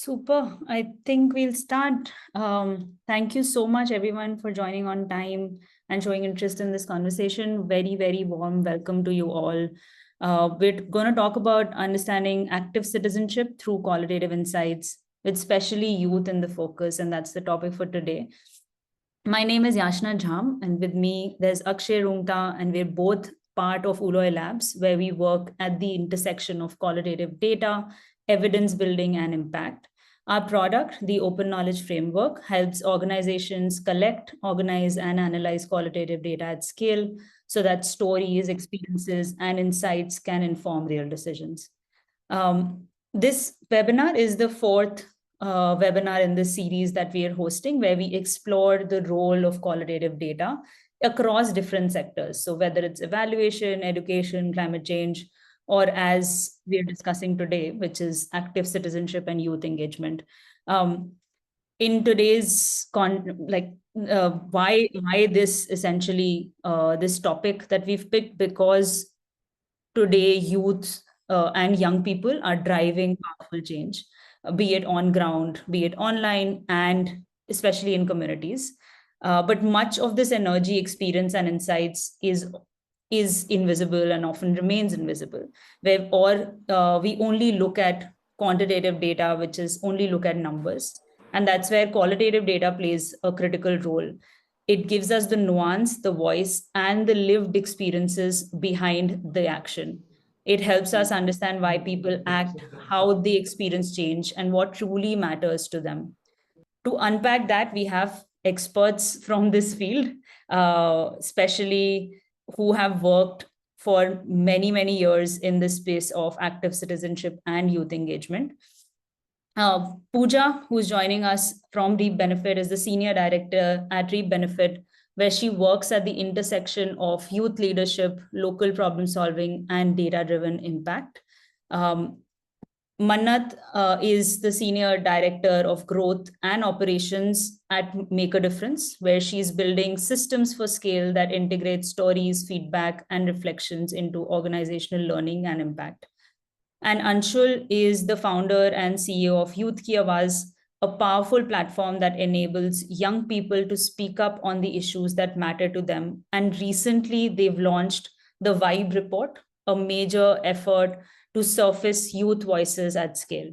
Super. I think we'll start. Thank you so much, everyone, for joining on time and showing interest in this conversation. Very, very warm welcome to you all. We're going to talk about understanding active citizenship through qualitative insights, with especially youth in the focus, and that's the topic for today. My name is Yashna Jham, and with me, there's Akshay Rungta, and we're both part of Ooloi Labs, where we work at the intersection of qualitative data, evidence building, and impact. Our product, the Open Knowledge Framework, helps organizations collect, organize, and analyze qualitative data at scale so that stories, experiences, and insights can inform real decisions. This webinar is the fourth webinar in this series that we are hosting, where we explore the role of qualitative data across different sectors. So whether it's evaluation, education, climate change, or as we are discussing today, which is active citizenship and youth engagement. In today's why this essentially this topic that we've picked, because today youth and young people are driving powerful change, be it on ground, be it online, and especially in communities. But much of this energy, experience, and insights is invisible and often remains invisible, or we only look at quantitative data, which is only look at numbers. And that's where qualitative data plays a critical role. It gives us the nuance, the voice, and the lived experiences behind the action. It helps us understand why people act, how they experience change, and what truly matters to them. To unpack that, we have experts from this field, especially who have worked for many, many years in the space of active citizenship and youth engagement. Pooja, who's joining us from Reap Benefit, is the senior director at Reap Benefit, where she works at the intersection of youth leadership, local problem solving, and data-driven impact. Mannat is the senior director of growth and operations at Make a Difference, where she's building systems for scale that integrate stories, feedback, and reflections into organizational learning and impact. And Anshul is the founder and CEO of Youth Ki Awaaz, a powerful platform that enables young people to speak up on the issues that matter to them. And recently, they've launched the Vibe Report, a major effort to surface youth voices at scale.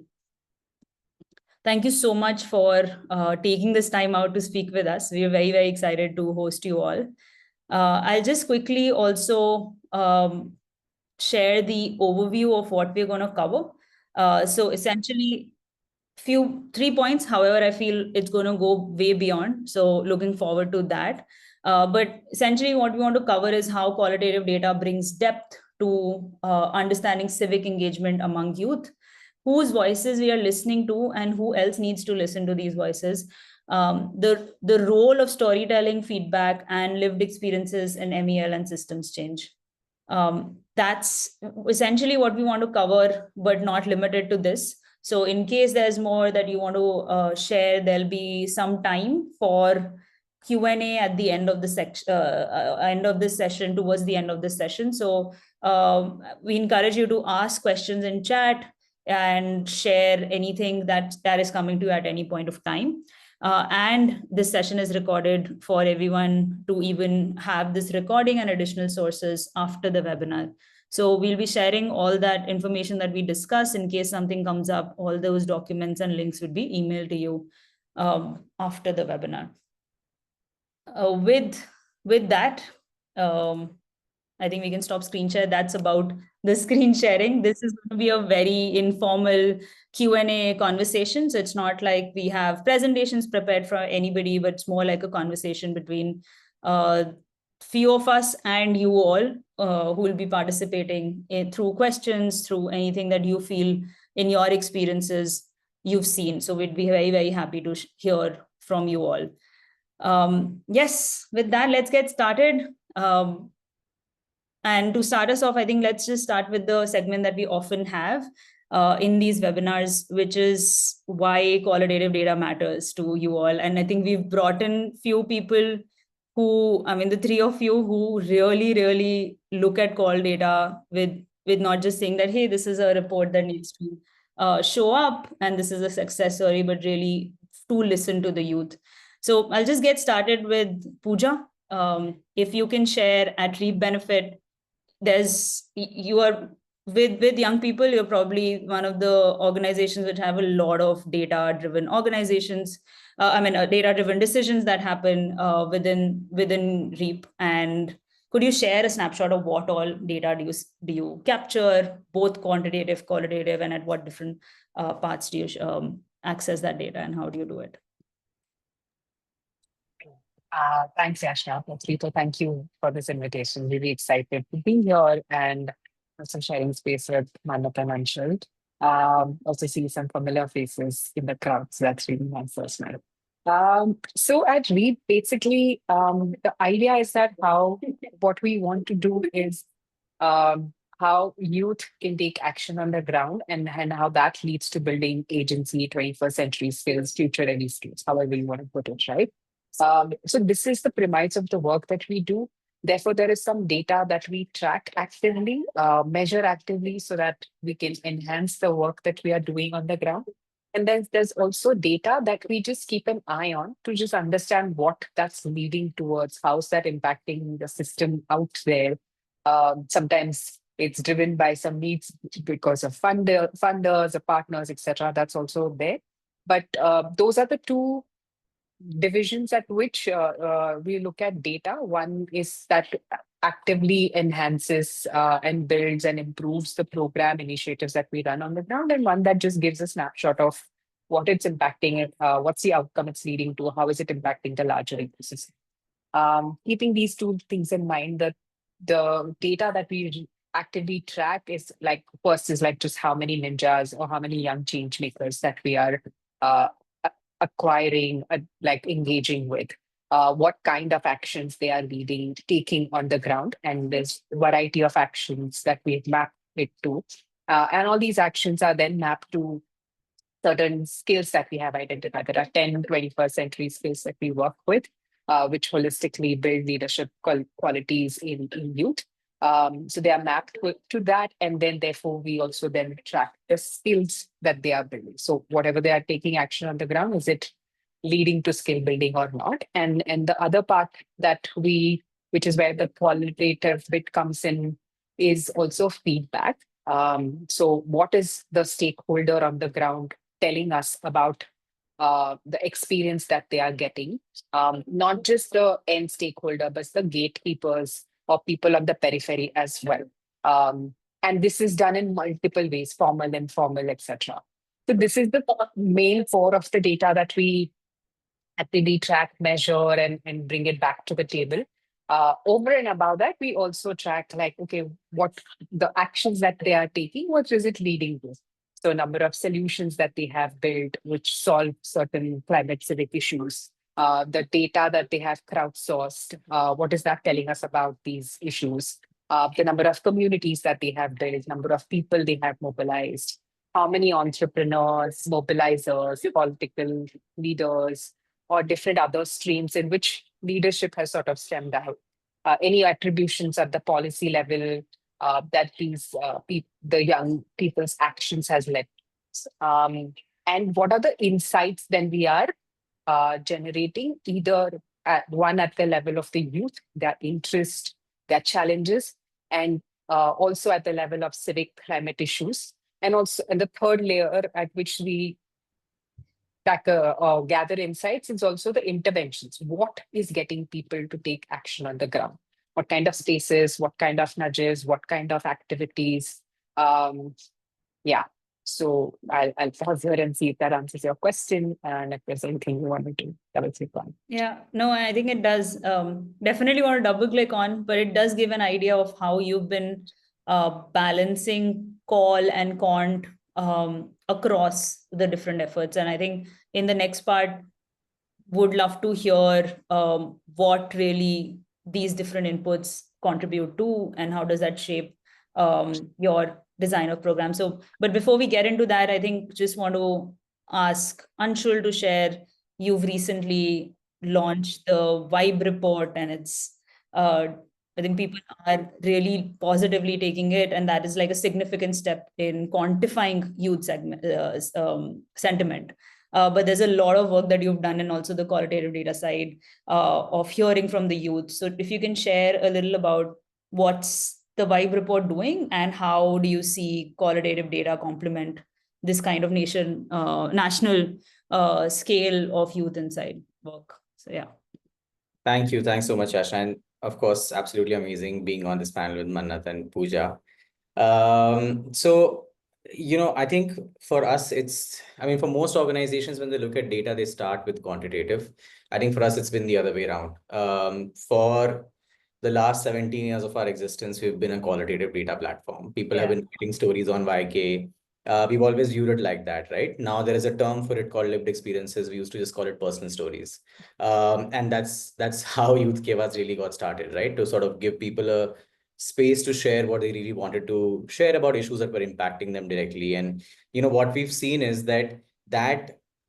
Thank you so much for taking this time out to speak with us. We are very, very excited to host you all. I'll just quickly also share the overview of what we're going to cover. So essentially, 3 points. However, I feel it's going to go way beyond. So looking forward to that. But essentially, what we want to cover is how qualitative data brings depth to understanding civic engagement among youth, whose voices we are listening to, and who else needs to listen to these voices. The role of storytelling, feedback, and lived experiences in MEL and systems change. That's essentially what we want to cover, but not limited to this. So in case there's more that you want to share, there'll be some time for Q&A at the end of the end of this session, towards the end of this session. So we encourage you to ask questions in chat and share anything that is coming to you at any point of time. And this session is recorded for everyone to even have this recording and additional sources after the webinar. So we'll be sharing all that information that we discuss. In case something comes up, all those documents and links would be emailed to you after the webinar. With that, I think we can stop screen share. That's about the screen sharing. This is going to be a very informal Q&A conversation. So it's not like we have presentations prepared for anybody, but it's more like a conversation between few of us and you all who will be participating through questions, through anything that you feel in your experiences you've seen. So we'd be very, very happy to hear from you all. Yes, with that, let's get started. And to start us off, I think let's just start with the segment that we often have in these webinars, which is why qualitative data matters to you all. And I think we've brought in few people who, I mean, the three of you who really, really look at qual data with not just saying that, hey, this is a report that needs to show up and this is a success story, but really to listen to the youth. So I'll just get started with Pooja. If you can share at Reap Benefit, you are with young people, you're probably one of the organizations which have a lot of data driven organizations. Data driven decisions that happen within Reap. And could you share a snapshot of what all data do you capture, both quantitative, qualitative, and at what different parts do you access that data, and how do you do it? Thanks, Yashna. Rita, thank you for this invitation. Really excited to be here and also sharing space with Mannat and Anshul. Also see some familiar faces in the crowd, so that's really nice as well. So at Read, basically, the idea is that what we want to do is how youth can take action on the ground, and how that leads to building agency, 21st century skills, future ready skills, however you want to put it, right? So this is the premise of the work that we do. Therefore, there is some data that we track actively, measure actively, so that we can enhance the work that we are doing on the ground. And then there's also data that we just keep an eye on to just understand what that's leading towards, how's that impacting the system out there. Sometimes it's driven by some needs because of funders or partners, etc. That's also there. But those are the two divisions at which we look at data. One is that actively enhances and builds and improves the program initiatives that we run on the ground, and one that just gives a snapshot of what it's impacting, what's the outcome it's leading to, how is it impacting the larger ecosystem. Keeping these two things in mind, that the data that we actively track is like, first is like just how many ninjas or how many young change makers that we are acquiring, like engaging with, what kind of actions they are taking on the ground. And there's a variety of actions that we map it to. And all these actions are then mapped to certain skills that we have identified. There are 10 21st century skills that we work with, which holistically build leadership qualities in youth. So they are mapped to that, and then therefore we also then track the skills that they are building. So whatever they are taking action on the ground, is it leading to skill building or not? And the other part which is where the qualitative bit comes in, is also feedback. So what is the stakeholder on the ground telling us about the experience that they are getting? Not just the end stakeholder, but the gatekeepers or people on the periphery as well. And this is done in multiple ways, formal, informal, etc. So this is the main core of the data that we actively track, measure, and bring it back to the table. Over and above that, we also track, like, okay, what the actions that they are taking, what is it leading to? So number of solutions that they have built which solve certain climate civic issues, the data that they have crowdsourced, what is that telling us about these issues? The number of communities that they have built, number of people they have mobilized, how many entrepreneurs, mobilizers, political leaders, or different other streams in which leadership has sort of stemmed out. Any attributions at the policy level that the young people's actions has led. And what are the insights then we are generating, either at the level of the youth, their interest, their challenges, and also at the level of civic climate issues. And also, and the third layer at which we gather insights is also the interventions. What is getting people to take action on the ground? What kind of spaces, what kind of nudges, what kind of activities? Yeah. So I'll pause here and see if that answers your question, and if there's anything you want me to double click on. Yeah, no, I think it does. Definitely want to double click on, but it does give an idea of how you've been balancing call and quant across the different efforts. And I think in the next part, would love to hear what really these different inputs contribute to, and how does that shape your design of program. So, but before we get into that, I think just want to ask Anshul to share. You've recently launched the Vibe report, and it's I think people are really positively taking it, and that is like a significant step in quantifying youth sentiment. But there's a lot of work that you've done, and also the qualitative data side of hearing from the youth. So if you can share a little about what's the Vibe report doing, and how do you see qualitative data complement this kind of national scale of youth inside work? So yeah. Thank you. Thanks so much, Asha. And of course, absolutely amazing being on this panel with Mannat and Pooja. So, I think for us, I mean, for most organizations, when they look at data, they start with quantitative. I think for us, it's been the other way around. For the last 17 years of our existence, we've been a qualitative data platform. People have been writing stories on YK. We've always viewed it like that, right? Now there is a term for it called lived experiences. We used to just call it personal stories. And that's how Youth Kevas really got started, right? To sort of give people a space to share what they really wanted to share about issues that were impacting them directly. And what we've seen is that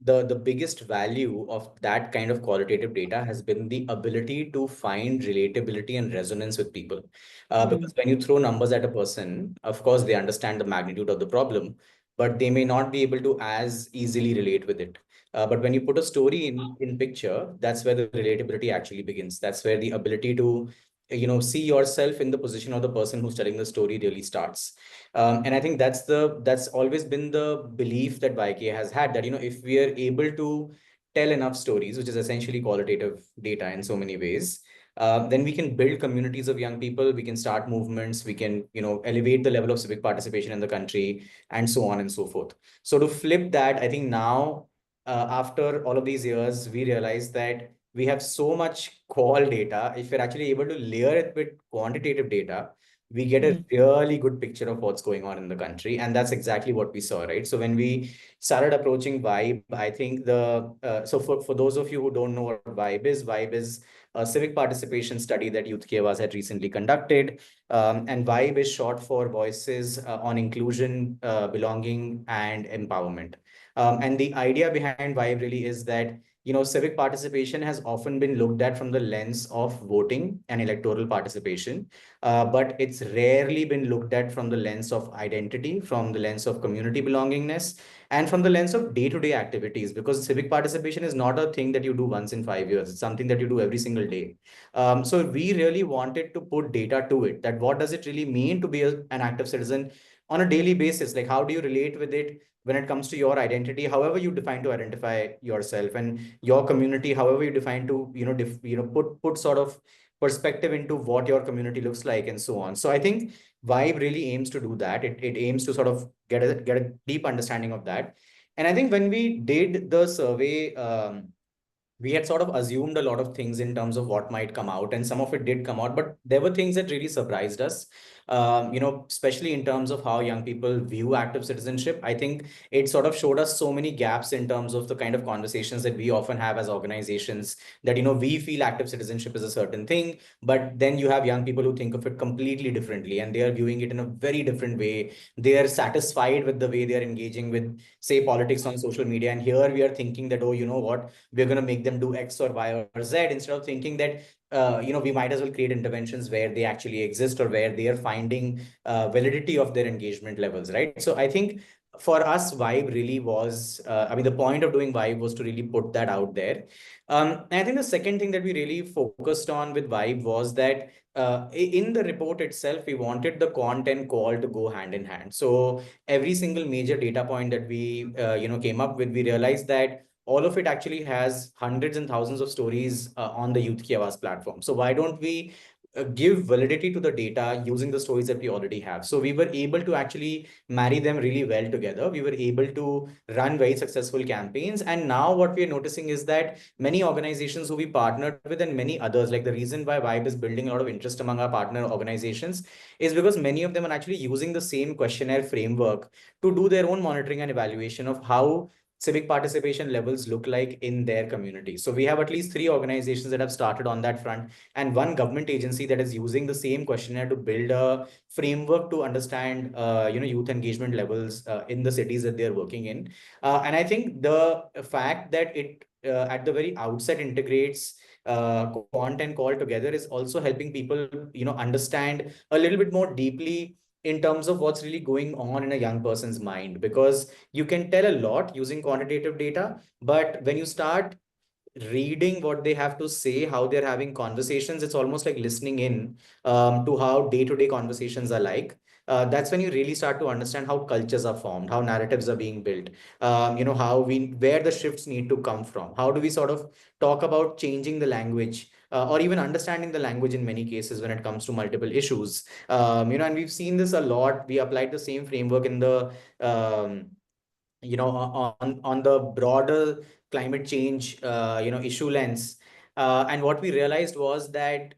the biggest value of that kind of qualitative data has been the ability to find relatability and resonance with people. Because when you throw numbers at a person, of course they understand the magnitude of the problem, but they may not be able to as easily relate with it. But when you put a story in picture, that's where the relatability actually begins. That's where the ability to see yourself in the position of the person who's telling the story really starts. And I think that's always been the belief that YK has had, that if we are able to tell enough stories, which is essentially qualitative data in so many ways, then we can build communities of young people, we can start movements, we can elevate the level of civic participation in the country, and so on and so forth. So to flip that, I think now, after all of these years, we realize that we have so much qual data. If we're actually able to layer it with quantitative data, we get a really good picture of what's going on in the country. And that's exactly what we saw, right? So when we started approaching Vibe, I think so for those of you who don't know what Vibe is a civic participation study that Youth Kevas had recently conducted. And Vibe is short for Voices on Inclusion, Belonging, and Empowerment. And the idea behind Vibe really is that civic participation has often been looked at from the lens of voting and electoral participation, but it's rarely been looked at from the lens of identity, from the lens of community belongingness, and from the lens of day-to-day activities, because civic participation is not a thing that you do once in 5 years. It's something that you do every single day. So we really wanted to put data to it, that what does it really mean to be an active citizen on a daily basis? Like, how do you relate with it when it comes to your identity, however you define to identify yourself, and your community, however you define to, put sort of perspective into what your community looks like, and so on. So I think Vibe really aims to do that. It aims to sort of get a deep understanding of that. And I think when we did the survey, we had sort of assumed a lot of things in terms of what might come out, and some of it did come out, but there were things that really surprised us. Especially in terms of how young people view active citizenship. I think it sort of showed us so many gaps in terms of the kind of conversations that we often have as organizations, that we feel active citizenship is a certain thing, but then you have young people who think of it completely differently, and they are viewing it in a very different way. They are satisfied with the way they are engaging with, say, politics on social media, and here we are thinking that, oh, you know what, we're going to make them do X or Y or Z, instead of thinking that we might as well create interventions where they actually exist, or where they are finding validity of their engagement levels, right? So I think for us, Vibe really was, I mean, the point of doing Vibe was to really put that out there. And I think the second thing that we really focused on with Vibe was that in the report itself, we wanted the content call to go hand in hand. So every single major data point that we came up with, we realized that all of it actually has hundreds and thousands of stories on the Youth Kevas platform. So why don't we give validity to the data using the stories that we already have? So we were able to actually marry them really well together. We were able to run very successful campaigns. And now what we are noticing is that many organizations who we partnered with, and many others, like the reason why Vibe is building a lot of interest among our partner organizations, is because many of them are actually using the same questionnaire framework to do their own monitoring and evaluation of how civic participation levels look like in their community. So we have at least 3 organizations that have started on that front, and one government agency that is using the same questionnaire to build a framework to understand, youth engagement levels in the cities that they're working in. And I think the fact that it at the very outset integrates quant and qual together is also helping people, understand a little bit more deeply in terms of what's really going on in a young person's mind, because you can tell a lot using quantitative data, but when you start reading what they have to say, how they're having conversations, it's almost like listening in to how day-to-day conversations are like. That's when you really start to understand how cultures are formed, how narratives are being built, where the shifts need to come from. How do we sort of talk about changing the language, or even understanding the language in many cases when it comes to multiple issues. And we've seen this a lot. We applied the same framework in the on the broader climate change issue lens, and what we realized was that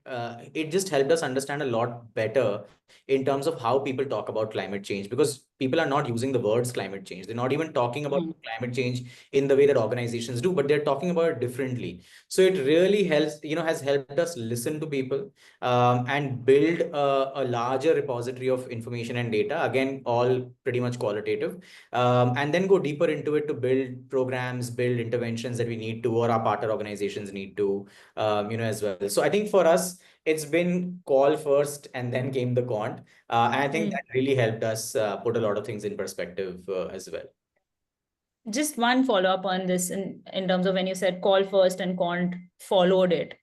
it just helped us understand a lot better in terms of how people talk about climate change, because people are not using the words climate change. They're not even talking about climate change in the way that organizations do, but they're talking about it differently. So it really helps, has helped us listen to people, and build a larger repository of information and data, again all pretty much qualitative, and then go deeper into it to build programs, build interventions that we need to, or our partner organizations need to, as well. So I think for us, it's been call first and then came the quant. And I think that really helped us put a lot of things in perspective as well. Just one follow-up on this in terms of when you said call first and quant followed it.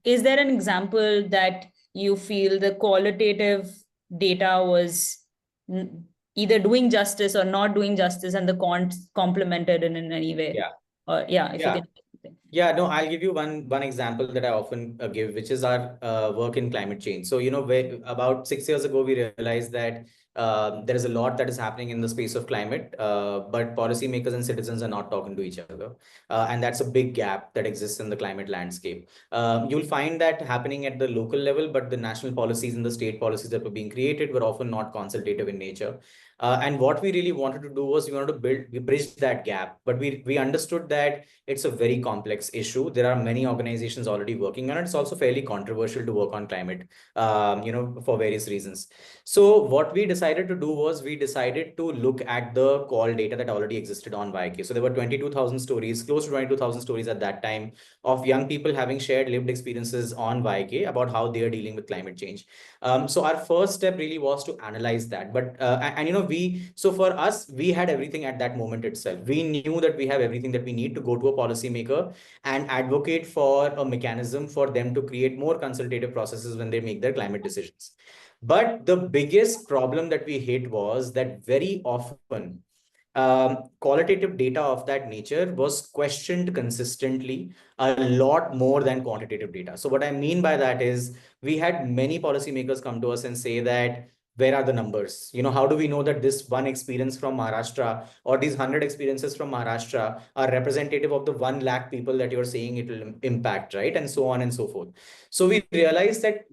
Is there an example that you feel the qualitative data was either doing justice or not doing justice, and the quant complemented in any way? Yeah. If you can. Yeah, no, I'll give you one example that I often give, which is our work in climate change. So, about 6 years ago, we realized that there is a lot that is happening in the space of climate, but policymakers and citizens are not talking to each other. And that's a big gap that exists in the climate landscape. You'll find that happening at the local level, but the national policies and the state policies that were being created were often not consultative in nature. And what we really wanted to do was we wanted to bridge that gap, but we understood that it's a very complex issue. There are many organizations already working on it. It's also fairly controversial to work on climate, for various reasons. So what we decided to do was we decided to look at the call data that already existed on YK. So there were 22,000 stories, close to 22,000 stories at that time, of young people having shared lived experiences on YK about how they are dealing with climate change. So our first step really was to analyze that. But so for us, we had everything at that moment itself. We knew that we have everything that we need to go to a policymaker and advocate for a mechanism for them to create more consultative processes when they make their climate decisions. But the biggest problem that we hit was that very often qualitative data of that nature was questioned consistently a lot more than quantitative data. So what I mean by that is we had many policymakers come to us and say that, where are the numbers? How do we know that this one experience from Maharashtra or these 100 experiences from Maharashtra are representative of the 1 lakh people that you're saying it will impact, right? And so on and so forth. So we realized that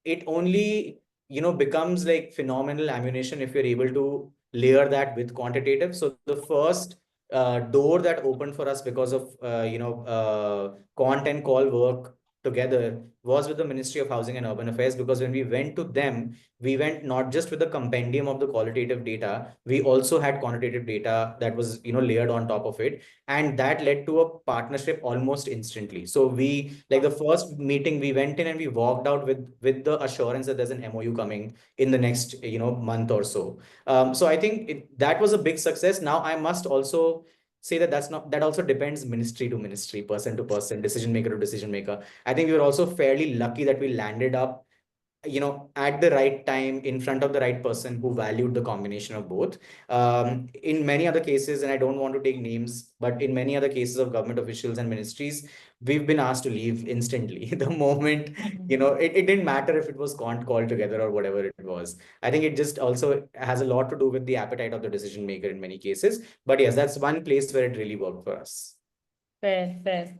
it only, becomes like phenomenal ammunition if you're able to layer that with quantitative. So the first door that opened for us because of, quant and call work together was with the Ministry of Housing and Urban Affairs, because when we went to them, we went not just with the compendium of the qualitative data, we also had quantitative data that was, layered on top of it. And that led to a partnership almost instantly. So we, like the first meeting, we went in and we walked out with the assurance that there's an MOU coming in the next, month or so. So I think that was a big success. Now I must also say that that also depends ministry to ministry, person to person, decision maker to decision maker. I think we were also fairly lucky that we landed up, at the right time in front of the right person who valued the combination of both. In many other cases, and I don't want to take names, but in many other cases of government officials and ministries, we've been asked to leave instantly. The moment, it didn't matter if it was called together or whatever it was. I think it just also has a lot to do with the appetite of the decision maker in many cases. But yes, that's one place where it really worked for us. Fair.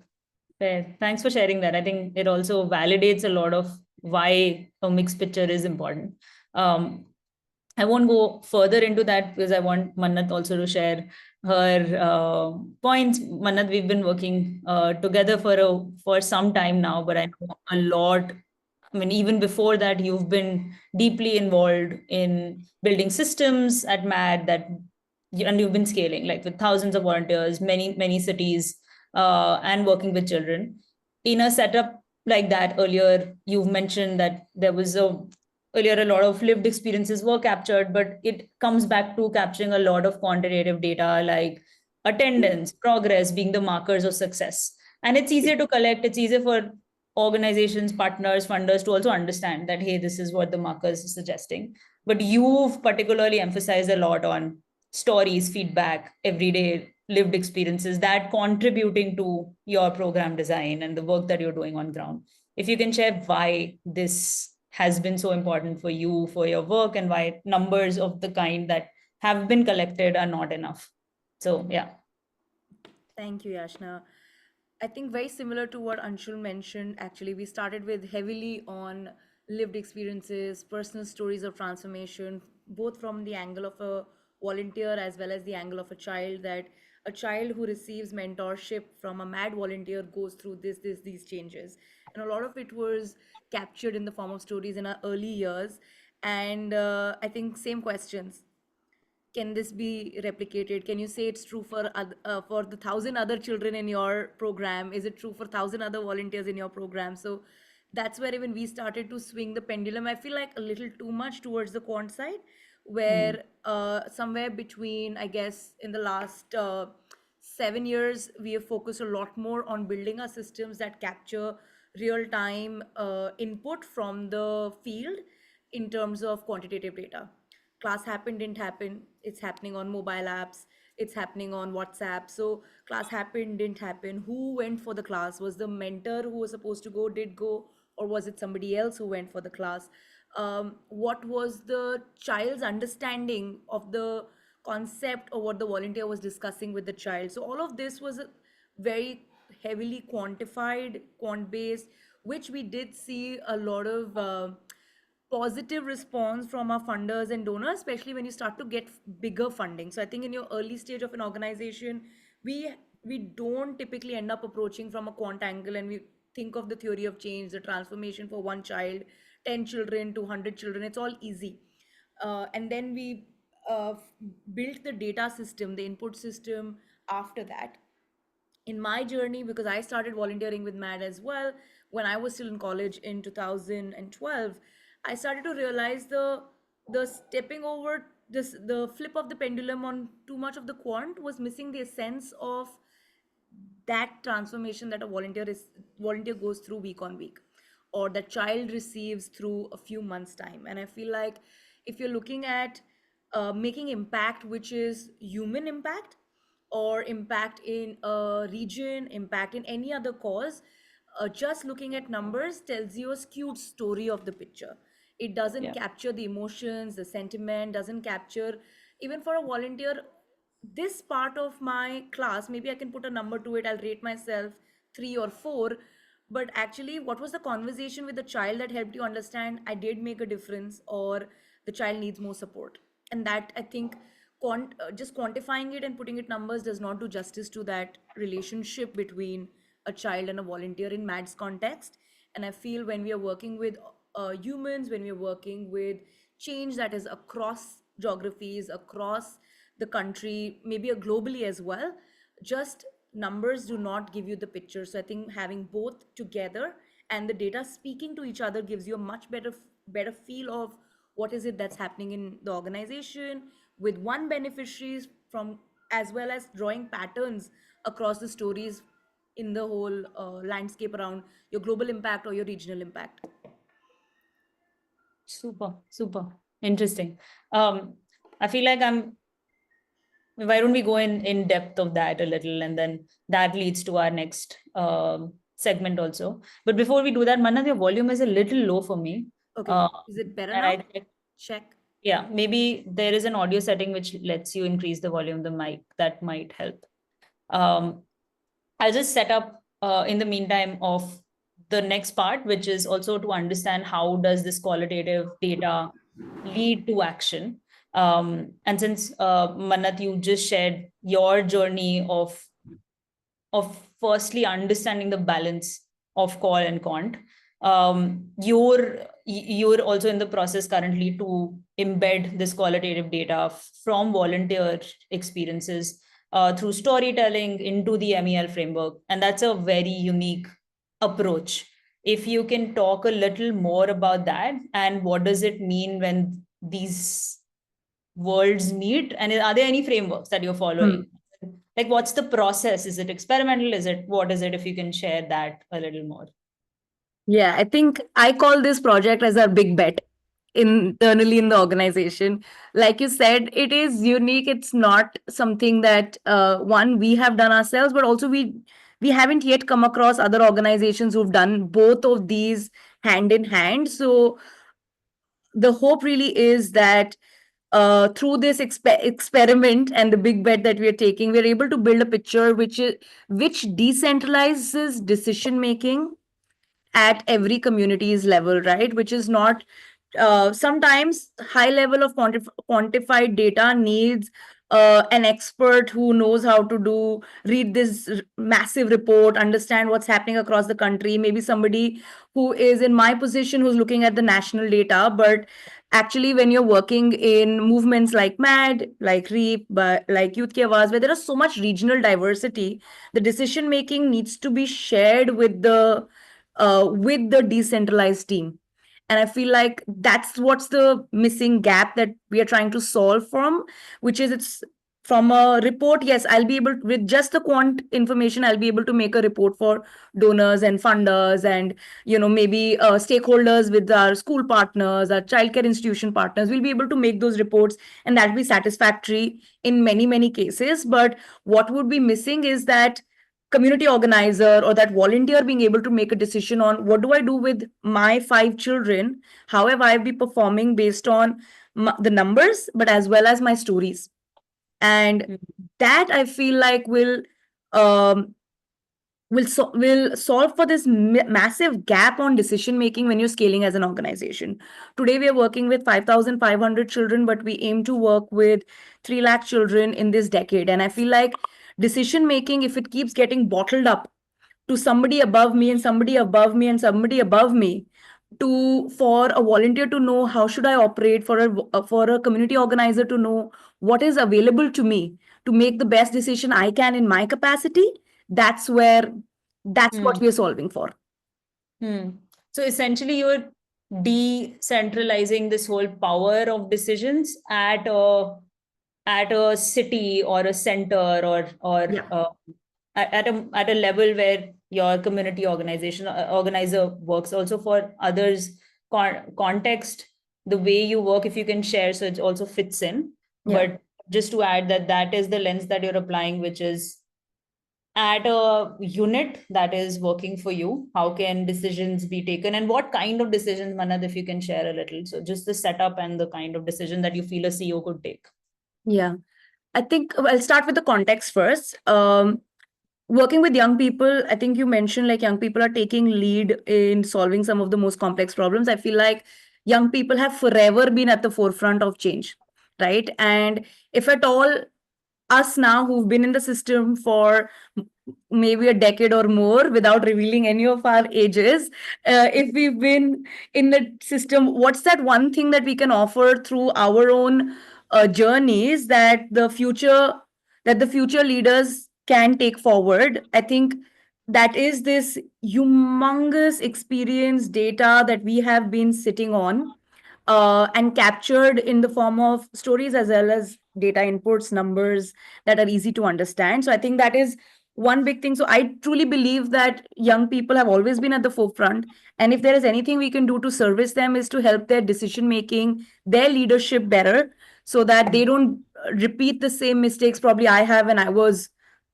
Thanks for sharing that. I think it also validates a lot of why a mixed picture is important. I won't go further into that because I want Mannat also to share her points. Mannat, we've been working together for some time now, but I know a lot. I mean, even before that, you've been deeply involved in building systems at MAD and you've been scaling, like with thousands of volunteers, many cities and working with children. In a setup like that, earlier you've mentioned that there was earlier a lot of lived experiences were captured, but it comes back to capturing a lot of quantitative data like attendance, progress being the markers of success. And it's easier to collect, it's easier for organizations, partners, funders to also understand that, hey, this is what the markers are suggesting. But you've particularly emphasized a lot on stories, feedback, everyday lived experiences that contributing to your program design and the work that you're doing on ground. If you can share why this has been so important for you, for your work, and why numbers of the kind that have been collected are not enough. So, yeah. Thank you, Yashna. I think very similar to what Anshul mentioned, actually, we started with heavily on lived experiences, personal stories of transformation, both from the angle of a volunteer as well as the angle of a child, that a child who receives mentorship from a mad volunteer goes through these changes. And a lot of it was captured in the form of stories in our early years. And I think same questions, can this be replicated? Can you say it's true for the 1,000 other children in your program? Is it true for 1,000 other volunteers in your program? So that's where even we started to swing the pendulum. I feel like a little too much towards the quant side, where somewhere between, I guess, in the last 7 years, we have focused a lot more on building our systems that capture real time input from the field in terms of quantitative data. Class happened, didn't happen, it's happening on mobile apps, it's happening on WhatsApp. So class happened, didn't happen, who went for the class? Was the mentor who was supposed to go did go, or was it somebody else who went for the class? What was the child's understanding of the concept or what the volunteer was discussing with the child? So all of this was a very heavily quantified, quant based, which we did see a lot of positive response from our funders and donors, especially when you start to get bigger funding. So I think in your early stage of an organization, we don't typically end up approaching from a quant angle, and we think of the theory of change, the transformation for one child, 10 children, 200 children, it's all easy. And then we built the data system, the input system after that. In my journey, because I started volunteering with MAD as well when I was still in college in 2012, I started to realize the stepping over this, the flip of the pendulum on too much of the quant was missing the essence of that transformation that a volunteer goes through week on week, or the child receives through a few months time. And I feel like if you're looking at making impact which is human impact, or impact in a region, impact in any other cause, just looking at numbers tells you a skewed story of the picture. It doesn't Yeah. capture the emotions, the sentiment, doesn't capture, even for a volunteer, this part of my class, maybe I can put a number to it, I'll rate myself 3 or 4. But actually, what was the conversation with the child that helped you understand I did make a difference, or the child needs more support? And that, I think, just quantifying it and putting it numbers does not do justice to that relationship between a child and a volunteer in MAD's context. And I feel when we are working with humans, when we are working with change that is across geographies, across the country, maybe globally as well, just numbers do not give you the picture. So I think having both together and the data speaking to each other gives you a much better feel of what is it that's happening in the organization with one beneficiaries from, as well as drawing patterns across the stories in the whole landscape around your global impact or your regional impact. Super, super interesting. I feel like why don't we go in depth of that a little, and then that leads to our next segment also. But before we do that, Mannat, your volume is a little low for me. Okay, is it better and now? I Check. Yeah, maybe there is an audio setting which lets you increase the volume of the mic. That might help. I'll just set up in the meantime of the next part, which is also to understand how does this qualitative data lead to action. And since Mannat, you just shared your journey of firstly understanding the balance of call and quant, you're also in the process currently to embed this qualitative data from volunteer experiences through storytelling into the MEL framework. And that's a very unique approach. If you can talk a little more about that, and what does it mean when these worlds meet, and are there any frameworks that you're following? Like, what's the process? Is it experimental? What is it? If you can share that a little more. Yeah, I think I call this project as a big bet internally in the organization. Like you said, it is unique. It's not something that one we have done ourselves, but also we haven't yet come across other organizations who've done both of these hand in hand. So the hope really is that through this experiment and the big bet that we are taking, we're able to build a picture which decentralizes decision making at every community's level, right? Which is not sometimes high level of quantified data needs an expert who knows how to read this massive report, understand what's happening across the country. Maybe somebody who is in my position who's looking at the national data, but actually when you're working in movements like MAD, like REAP, but like Youth Ki Awaaz, where there is so much regional diversity, the decision making needs to be shared with the decentralized team. And I feel like that's what's the missing gap that we are trying to solve from, which is it's from a report. Yes, I'll be able, with just the quant information, I'll be able to make a report for donors and funders and, maybe stakeholders with our school partners, our childcare institution partners. We'll be able to make those reports and that'll be satisfactory in many, many cases. But what would be missing is that community organizer or that volunteer being able to make a decision on what do I do with my 5 children, how have I be performing based on the numbers, but as well as my stories. And that I feel like um, will solve for this massive gap on decision making when you're scaling as an organization. Today we are working with 5,500 children, but we aim to work with 3 lakh children in this decade. And I feel like decision making, if it keeps getting bottled up to somebody above me and somebody above me and somebody above me, for a volunteer to know how should I operate, for a community organizer to know what is available to me to make the best decision I can in my capacity, that's what we are solving for. So essentially, you're decentralizing this whole power of decisions at a city or a center or at a level where your community organizer works. Also for others, context, the way you work, if you can share, so it also fits in. But just to add that is the lens that you're applying, which is at a unit that is working for you. How can decisions be taken, and what kind of decisions, Mannat, if you can share a little? So just the setup and the kind of decision that you feel a CEO could take. Yeah, I think I'll start with the context first. Working with young people, I think you mentioned like young people are taking lead in solving some of the most complex problems. I feel like young people have forever been at the forefront of change, right? And if at all, us now who've been in the system for maybe a decade or more without revealing any of our ages, if we've been in the system, what's that one thing that we can offer through our own journeys that the future leaders can take forward? I think that is this humongous experience data that we have been sitting on and captured in the form of stories as well as data inputs, numbers that are easy to understand. So I think that is one big thing. So I truly believe that young people have always been at the forefront. And if there is anything we can do to service them, is to help their decision making, their leadership better, so that they don't repeat the same mistakes probably I have when I was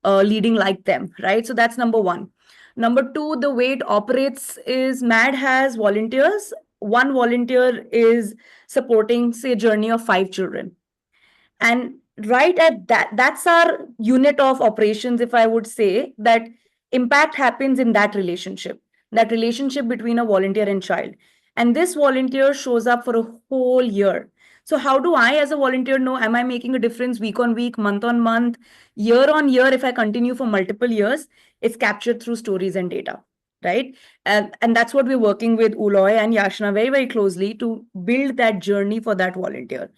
leading like them, right? So that's number one. Number two, the way it operates is MAD has volunteers. One volunteer is supporting, say, a journey of 5 children. And right at that's our unit of operations, if I would say, that impact happens in that relationship between a volunteer and child. And this volunteer shows up for a whole year. So how do I as a volunteer know, am I making a difference week on week, month on month, year on year? If I continue for multiple years, it's captured through stories and data, right? And that's what we're working with Ooloi and Yashna very, very closely to build that journey for that volunteer.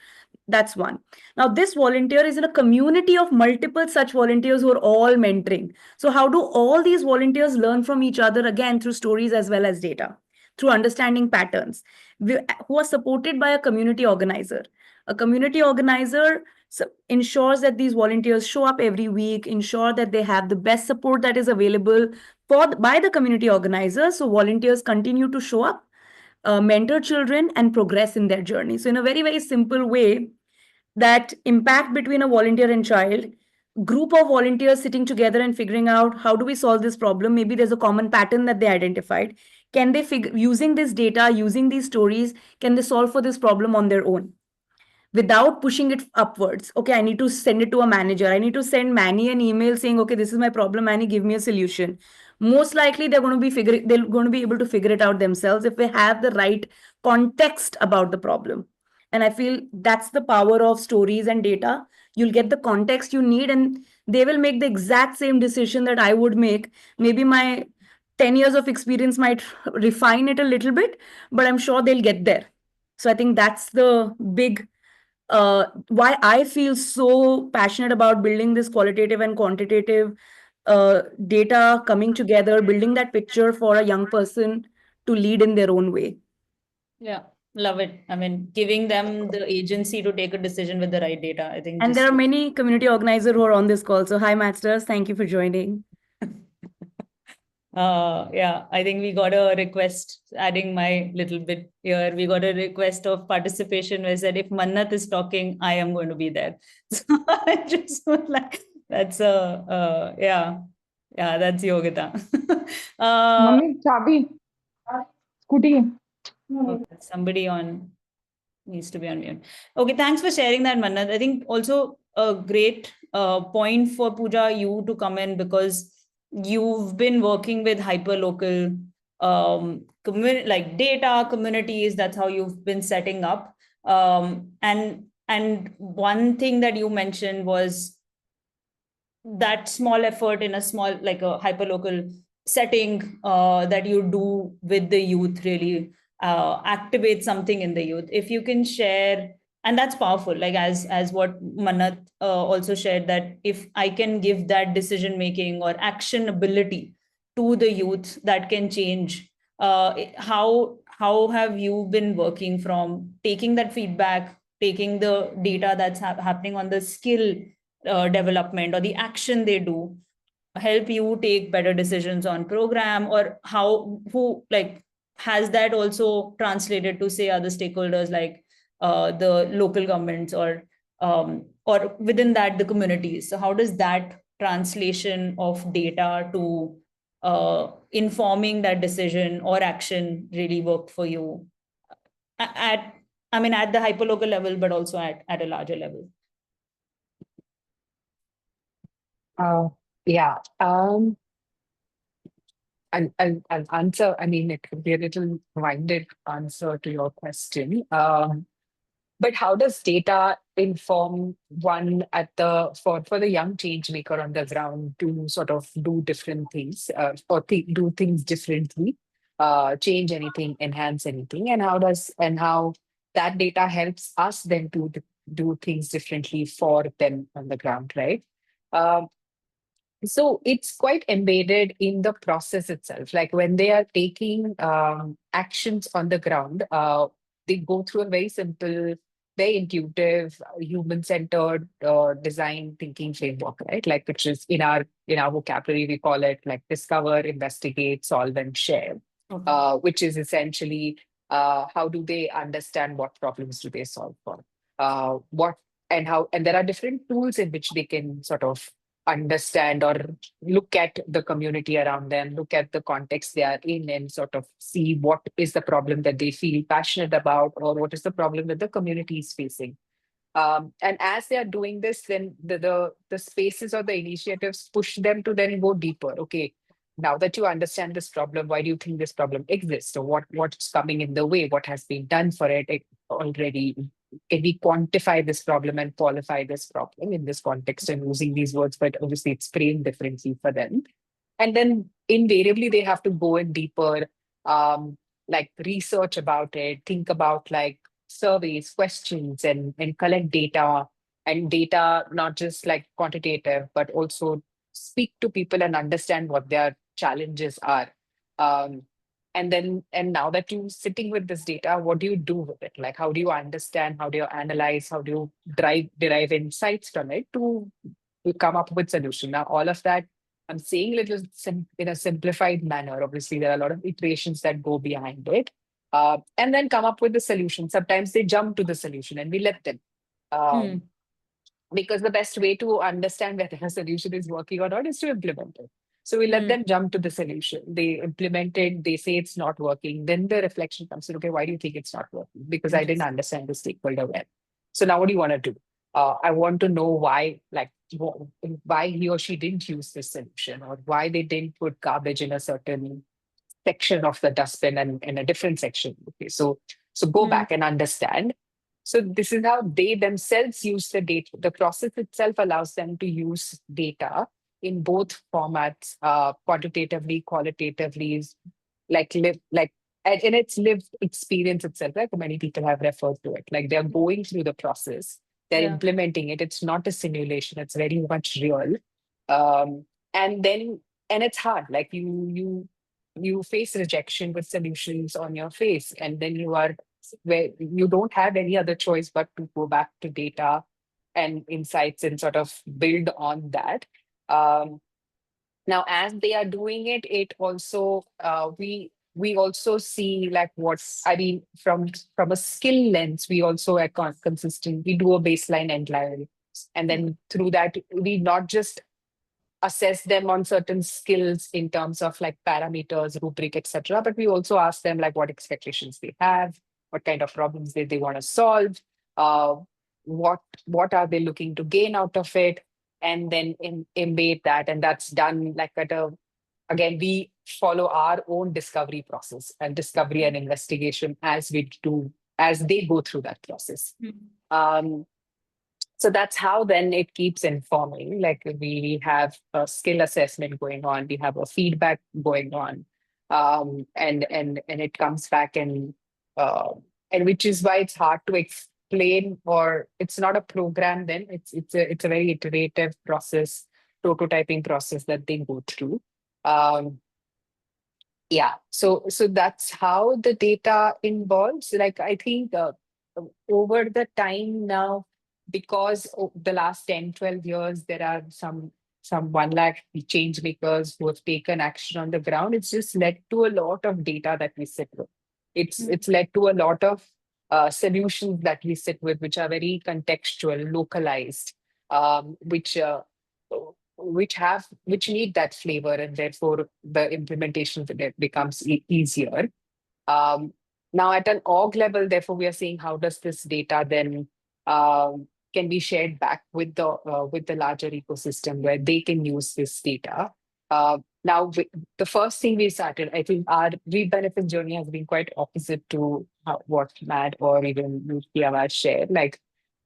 That's one. Now, this volunteer is in a community of multiple such volunteers who are all mentoring. So, how do all these volunteers learn from each other again through stories as well as data, through understanding patterns, who are supported by a community organizer? A community organizer ensures that these volunteers show up every week, ensure that they have the best support that is available by the community organizers. So, volunteers continue to show up, mentor children, and progress in their journey. So, in a very, very simple way, that impact between a volunteer and child, group of volunteers sitting together and figuring out how do we solve this problem. Maybe there's a common pattern that they identified. Can they figure, using this data, using these stories, can they solve for this problem on their own without pushing it upwards? Okay, I need to send it to a manager, I need to send Manny an email saying, okay, this is my problem, Manny, give me a solution. Most likely they're going to be able to figure it out themselves if they have the right context about the problem. And I feel that's the power of stories and data. You'll get the context you need, and they will make the exact same decision that I would make. Maybe my 10 years of experience might refine it a little bit, but I'm sure they'll get there. So I think that's the big why I feel so passionate about building this qualitative and quantitative data coming together, building that picture for a young person to lead in their own way. Yeah, love it. I mean, giving them the agency to take a decision with the right data, I think. And there are many community organizers who are on this call. So hi, Masters. Thank you for joining. Yeah, I think we got a request, adding my little bit here. We got a request of participation where said, if Mannat is talking, I am going to be there. So I just was like, that's yeah, that's Yogita. Mummy, chabi. Scooty. Okay, somebody needs to be on mute. Okay, thanks for sharing that, Mannat. I think also a great point for Pooja, you to come in, because you've been working with hyperlocal like data communities. That's how you've been setting up. And one thing that you mentioned was that small effort in a small, like a hyperlocal setting that you do with the youth really activate something in the youth. If you can share, and that's powerful, like as what Mannat also shared, that if I can give that decision making or actionability to the youth, that can change. How have you been working from taking that feedback, taking the data that's happening on the skill development or the action they do, help you take better decisions on program, or who like has that also translated to say other stakeholders like the local governments or within that the communities? So how does that translation of data to informing that decision or action really work for you at at the hyperlocal level, but also at a larger level? Yeah. I'll answer. I mean, it could be a little winded answer to your question. But how does data inform one for the young change maker on the ground to sort of do different things or do things differently, change anything, enhance anything, and how that data helps us then to do things differently for them on the ground, right? Um, so it's quite embedded in the process itself. Like when they are taking actions on the ground, they go through a very simple, very intuitive, human-centered design thinking framework, right? Like which is in our vocabulary, we call it like discover, investigate, solve, and share. Okay. Which is essentially how do they understand what problems do they solve for? And there are different tools in which they can sort of understand or look at the community around them, look at the context they are in, and sort of see what is the problem that they feel passionate about, or what is the problem that the community is facing. And as they are doing this, then the spaces or the initiatives push them to then go deeper. Okay, now that you understand this problem, why do you think this problem exists? So what's coming in the way? What has been done for it already? Can we quantify this problem and qualify this problem in this context? And using these words, but obviously it's framed differently for them. And then invariably they have to go in deeper, like research about it, think about like surveys, questions, and collect data, and data not just like quantitative, but also speak to people and understand what their challenges are. Um, and now that you're sitting with this data, what do you do with it? Like, how do you understand? How do you analyze? How do you derive insights from it to come up with solution? Now, all of that I'm saying little in a simplified manner. Obviously, there are a lot of iterations that go behind it, and then come up with the solution. Sometimes they jump to the solution, and we let them. Um, because the best way to understand whether a solution is working or not is to implement it. So we let them jump to the solution. They implement it, they say it's not working. Then the reflection comes in, okay, why do you think it's not working? Because I didn't understand the stakeholder well. So now what do you want to do? I want to know why, like, why he or she didn't use this solution, or why they didn't put garbage in a certain section of the dustbin and in a different section. Okay, so go back and understand. So this is how they themselves use the data. The process itself allows them to use data in both formats, quantitatively, qualitatively, and in its lived experience itself, like many people have referred to it. Like they're going through the process, they're implementing it. It's not a simulation, it's very much real. Um, and it's hard. Like you face rejection with solutions on your face, and then you are where you don't have any other choice but to go back to data and insights and sort of build on that. Now, as they are doing it, it also we also see like what's I mean from a skill lens, we also are consistent. We do a baseline end level, and then through that we not just assess them on certain skills in terms of like parameters, rubric, etc. But we also ask them like what expectations they have, what kind of problems they want to solve, uh, what are they looking to gain out of it, and then embed that. And that's done like again, we follow our own discovery process and discovery and investigation as they go through that process. Um, so that's how then it keeps informing. Like we have a skill assessment going on, we have a feedback going on, and it comes back and which is why it's hard to explain, or it's not a program. Then it's a very iterative process, prototyping process that they go through. Yeah, so that's how the data involves. Like I think over the time now, because the last 10, 12 years, there are some 1 lakh change makers who have taken action on the ground. It's just led to a lot of data that we sit with. It's led to a lot of solutions that we sit with, which are very contextual, localized, which need that flavor, and therefore the implementation of it becomes easier. Now at an org level, therefore, we are seeing how does this data then can be shared back with the larger ecosystem where they can use this data. Now, the first thing we started, I think our reap benefit journey has been quite opposite to what Matt or even Pawar shared. Like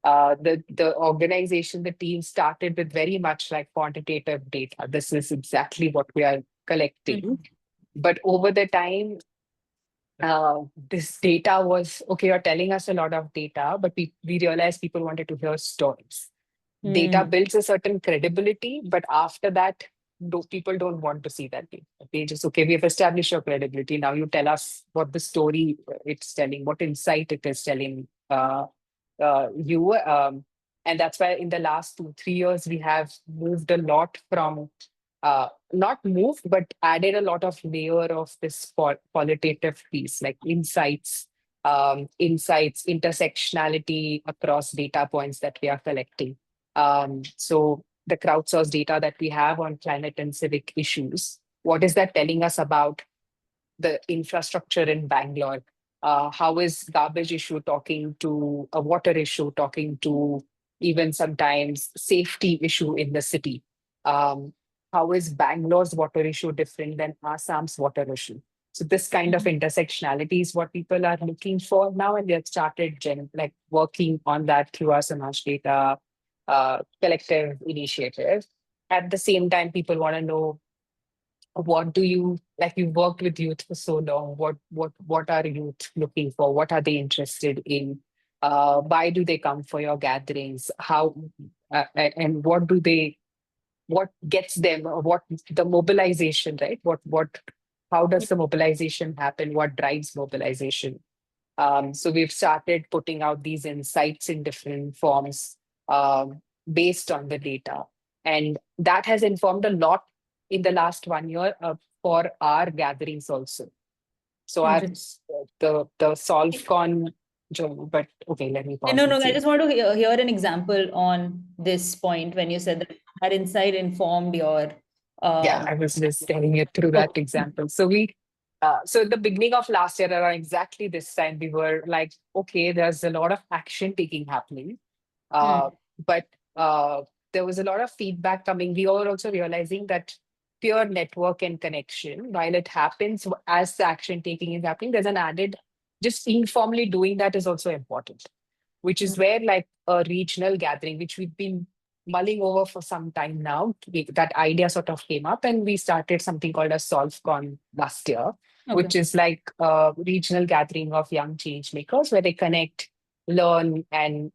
the organization, the team started with very much like quantitative data. This is exactly what we are collecting. But over the time, this data was, okay, you're telling us a lot of data, but we realized people wanted to hear stories. Data builds a certain credibility, but after that, people don't want to see that data. They just, okay, we have established your credibility. Now you tell us what the story it's telling, what insight it is telling you. And that's why in the last 2-3 years, we have moved a lot from not moved, but added a lot of layer of this qualitative piece, like insights, intersectionality across data points that we are collecting. So the crowdsourced data that we have on climate and civic issues, what is that telling us about the infrastructure in Bangalore? How is garbage issue talking to a water issue, talking to even sometimes safety issue in the city? How is Bangalore's water issue different than Assam's water issue? So this kind of intersectionality is what people are looking for now, and they have started working on that through our Samaj Data collective initiative. At the same time, people want to know, what do you like? You've worked with youth for so long. What are youth looking for? What are they interested in? Why do they come for your gatherings? How and what gets them, what the mobilization, right? How does the mobilization happen? What drives mobilization? So we've started putting out these insights in different forms based on the data. And that has informed a lot in the last 1 year for our gatherings also. So our the SolveCon journey, but okay, let me pause. No, I just want to hear an example on this point when you said that our insight informed your. Yeah, I was just telling you through that example. So so at the beginning of last year, around exactly this time, we were like, okay, there's a lot of action taking happening, but there was a lot of feedback coming. We were also realizing that pure network and connection, while it happens as the action taking is happening, there's an added, just informally doing that is also important, which is where like a regional gathering, which we've been mulling over for some time now, that idea sort of came up and we started something called a SolveCon last year, which is like a regional gathering of young change makers where they connect, learn and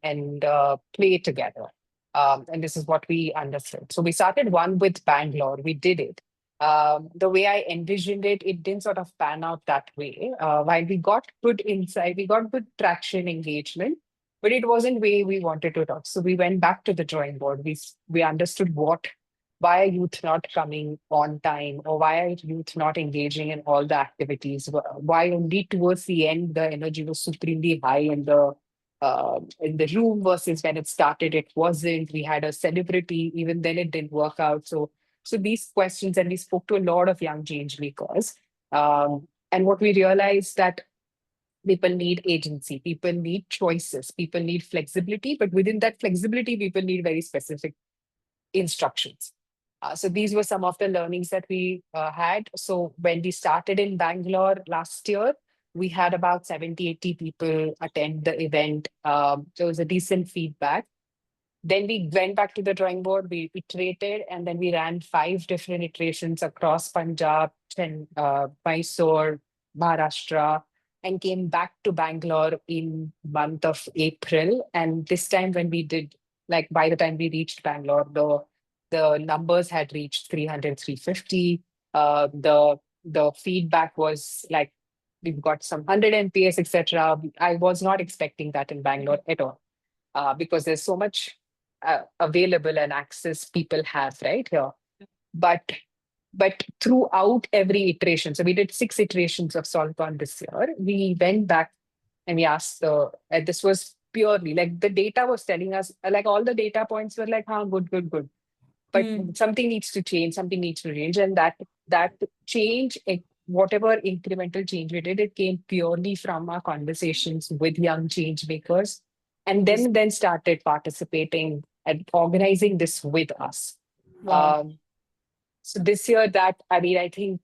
play together. And this is what we understood. So we started one with Bangalore. We did it. The way I envisioned it, it didn't sort of pan out that way. While we got good insight, we got good traction, engagement, but it wasn't way we wanted to talk. So we went back to the drawing board. We understood why are youth not coming on time, or why are youth not engaging in all the activities? Why only towards the end the energy was supremely high in the room versus when it started it wasn't. We had a celebrity, even then it didn't work out. So these questions, and we spoke to a lot of young change makers. And what we realized that people need agency, people need choices, people need flexibility, but within that flexibility, people need very specific instructions. So these were some of the learnings that we had. So when we started in Bangalore last year, we had about 70, 80 people attend the event. There was a decent feedback. Then we went back to the drawing board, we iterated, and then we ran 5 different iterations across Punjab, Mysore, Maharashtra, and came back to Bangalore in month of April. And this time when we did, like by the time we reached Bangalore, the numbers had reached 300, 350. The feedback was like, we've got some 100 NPS, etc. I was not expecting that in Bangalore at all, because there's so much available and access people have right here. But throughout every iteration, so we did 6 iterations of SolveCon this year. We went back and we asked and this was purely like the data was telling us, like all the data points were like, good. But something needs to change, and that change, whatever incremental change we did, it came purely from our conversations with young change makers, and then started participating and organizing this with us. Wow. So this year, I think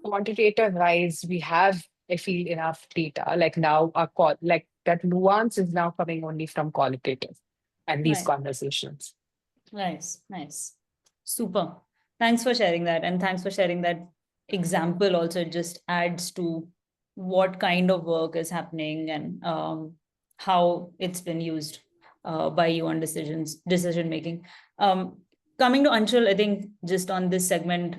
quantitative wise, we have, I feel, enough data. Like now, like that nuance is now coming only from qualitative and these conversations. Nice. Super. Thanks for sharing that. And thanks for sharing that example also. It just adds to what kind of work is happening and how it's been used by you on decision making. Coming to Anshul, I think just on this segment,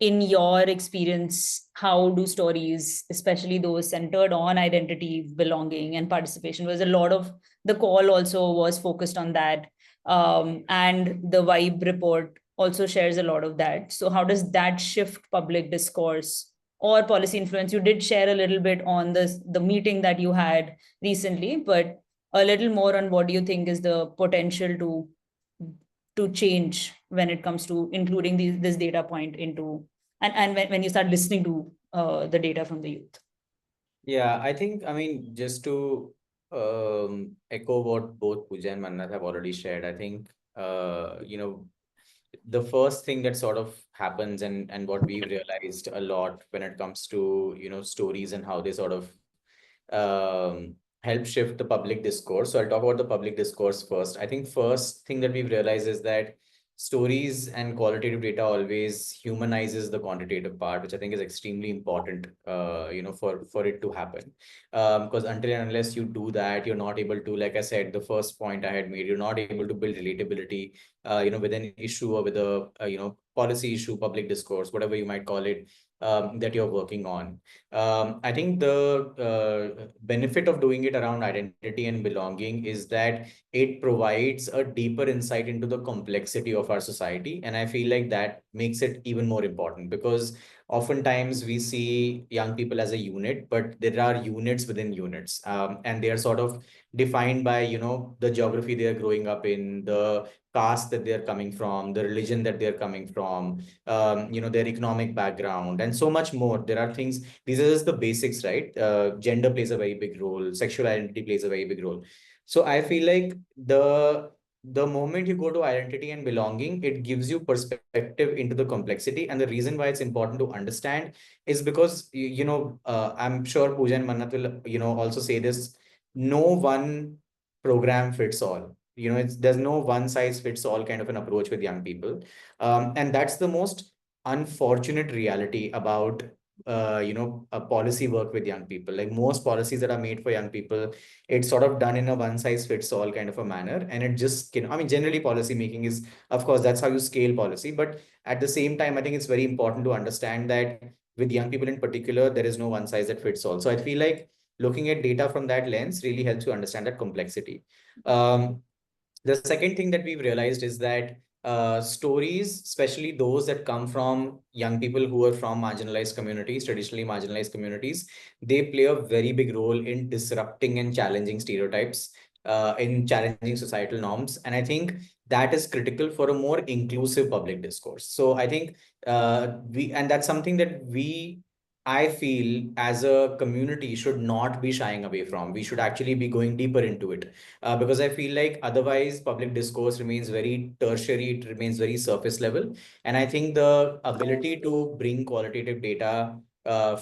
in your experience, how do stories, especially those centered on identity, belonging, and participation, was a lot of the call also was focused on that. And the Vibe report also shares a lot of that. So how does that shift public discourse or policy influence? You did share a little bit on the meeting that you had recently, but a little more on what do you think is the potential to change when it comes to including this data point into, and when you start listening to the data from the youth. Yeah, I think, just to echo what both Pooja and Mannat have already shared, I think, the first thing that sort of happens and what we've realized a lot when it comes to, stories and how they sort of help shift the public discourse. So I'll talk about the public discourse first. I think first thing that we've realized is that stories and qualitative data always humanizes the quantitative part, which I think is extremely important, for it to happen. Because until and unless you do that, you're not able to, like I said, the first point I had made, you're not able to build relatability, with an issue or with a, policy issue, public discourse, whatever you might call it, that you're working on. I think the benefit of doing it around identity and belonging is that it provides a deeper insight into the complexity of our society. And I feel like that makes it even more important, because oftentimes we see young people as a unit, but there are units within units. And they are sort of defined by, the geography they are growing up in, the caste that they're coming from, the religion that they're coming from, their economic background, and so much more. There are things, these are just the basics, right? Gender plays a very big role, sexual identity plays a very big role. So I feel like the moment you go to identity and belonging, it gives you perspective into the complexity. And the reason why it's important to understand is because, I'm sure Pooja and Mannat will, also say this, no one program fits all. There's no one size fits all kind of an approach with young people. And that's the most unfortunate reality about a policy work with young people. Like most policies that are made for young people, it's sort of done in a one size fits all kind of a manner. And it just, I mean, generally policy making is, of course, that's how you scale policy. But at the same time, I think it's very important to understand that with young people in particular, there is no one size that fits all. So I feel like looking at data from that lens really helps you understand that complexity. The second thing that we've realized is that stories, especially those that come from young people who are from marginalized communities, traditionally marginalized communities, they play a very big role in disrupting and challenging stereotypes, in challenging societal norms. And I think that is critical for a more inclusive public discourse. So I think and that's something that I feel as a community should not be shying away from. We should actually be going deeper into it, because I feel like otherwise public discourse remains very tertiary, it remains very surface level. And I think the ability to bring qualitative data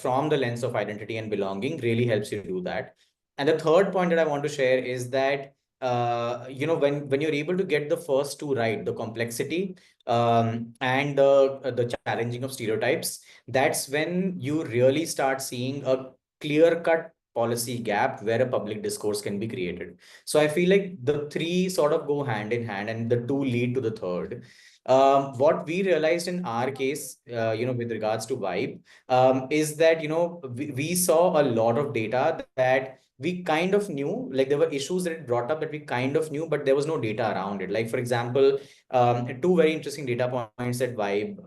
from the lens of identity and belonging really helps you do that. And the third point that I want to share is that when you're able to get the first two right, the complexity and the challenging of stereotypes, that's when you really start seeing a clear cut policy gap where a public discourse can be created. So I feel like the three sort of go hand in hand and the two lead to the third. What we realized in our case, with regards to Vibe, is that, we saw a lot of data that we kind of knew, like there were issues that it brought up that we kind of knew, but there was no data around it. Like, for example, two very interesting data points that Vibe,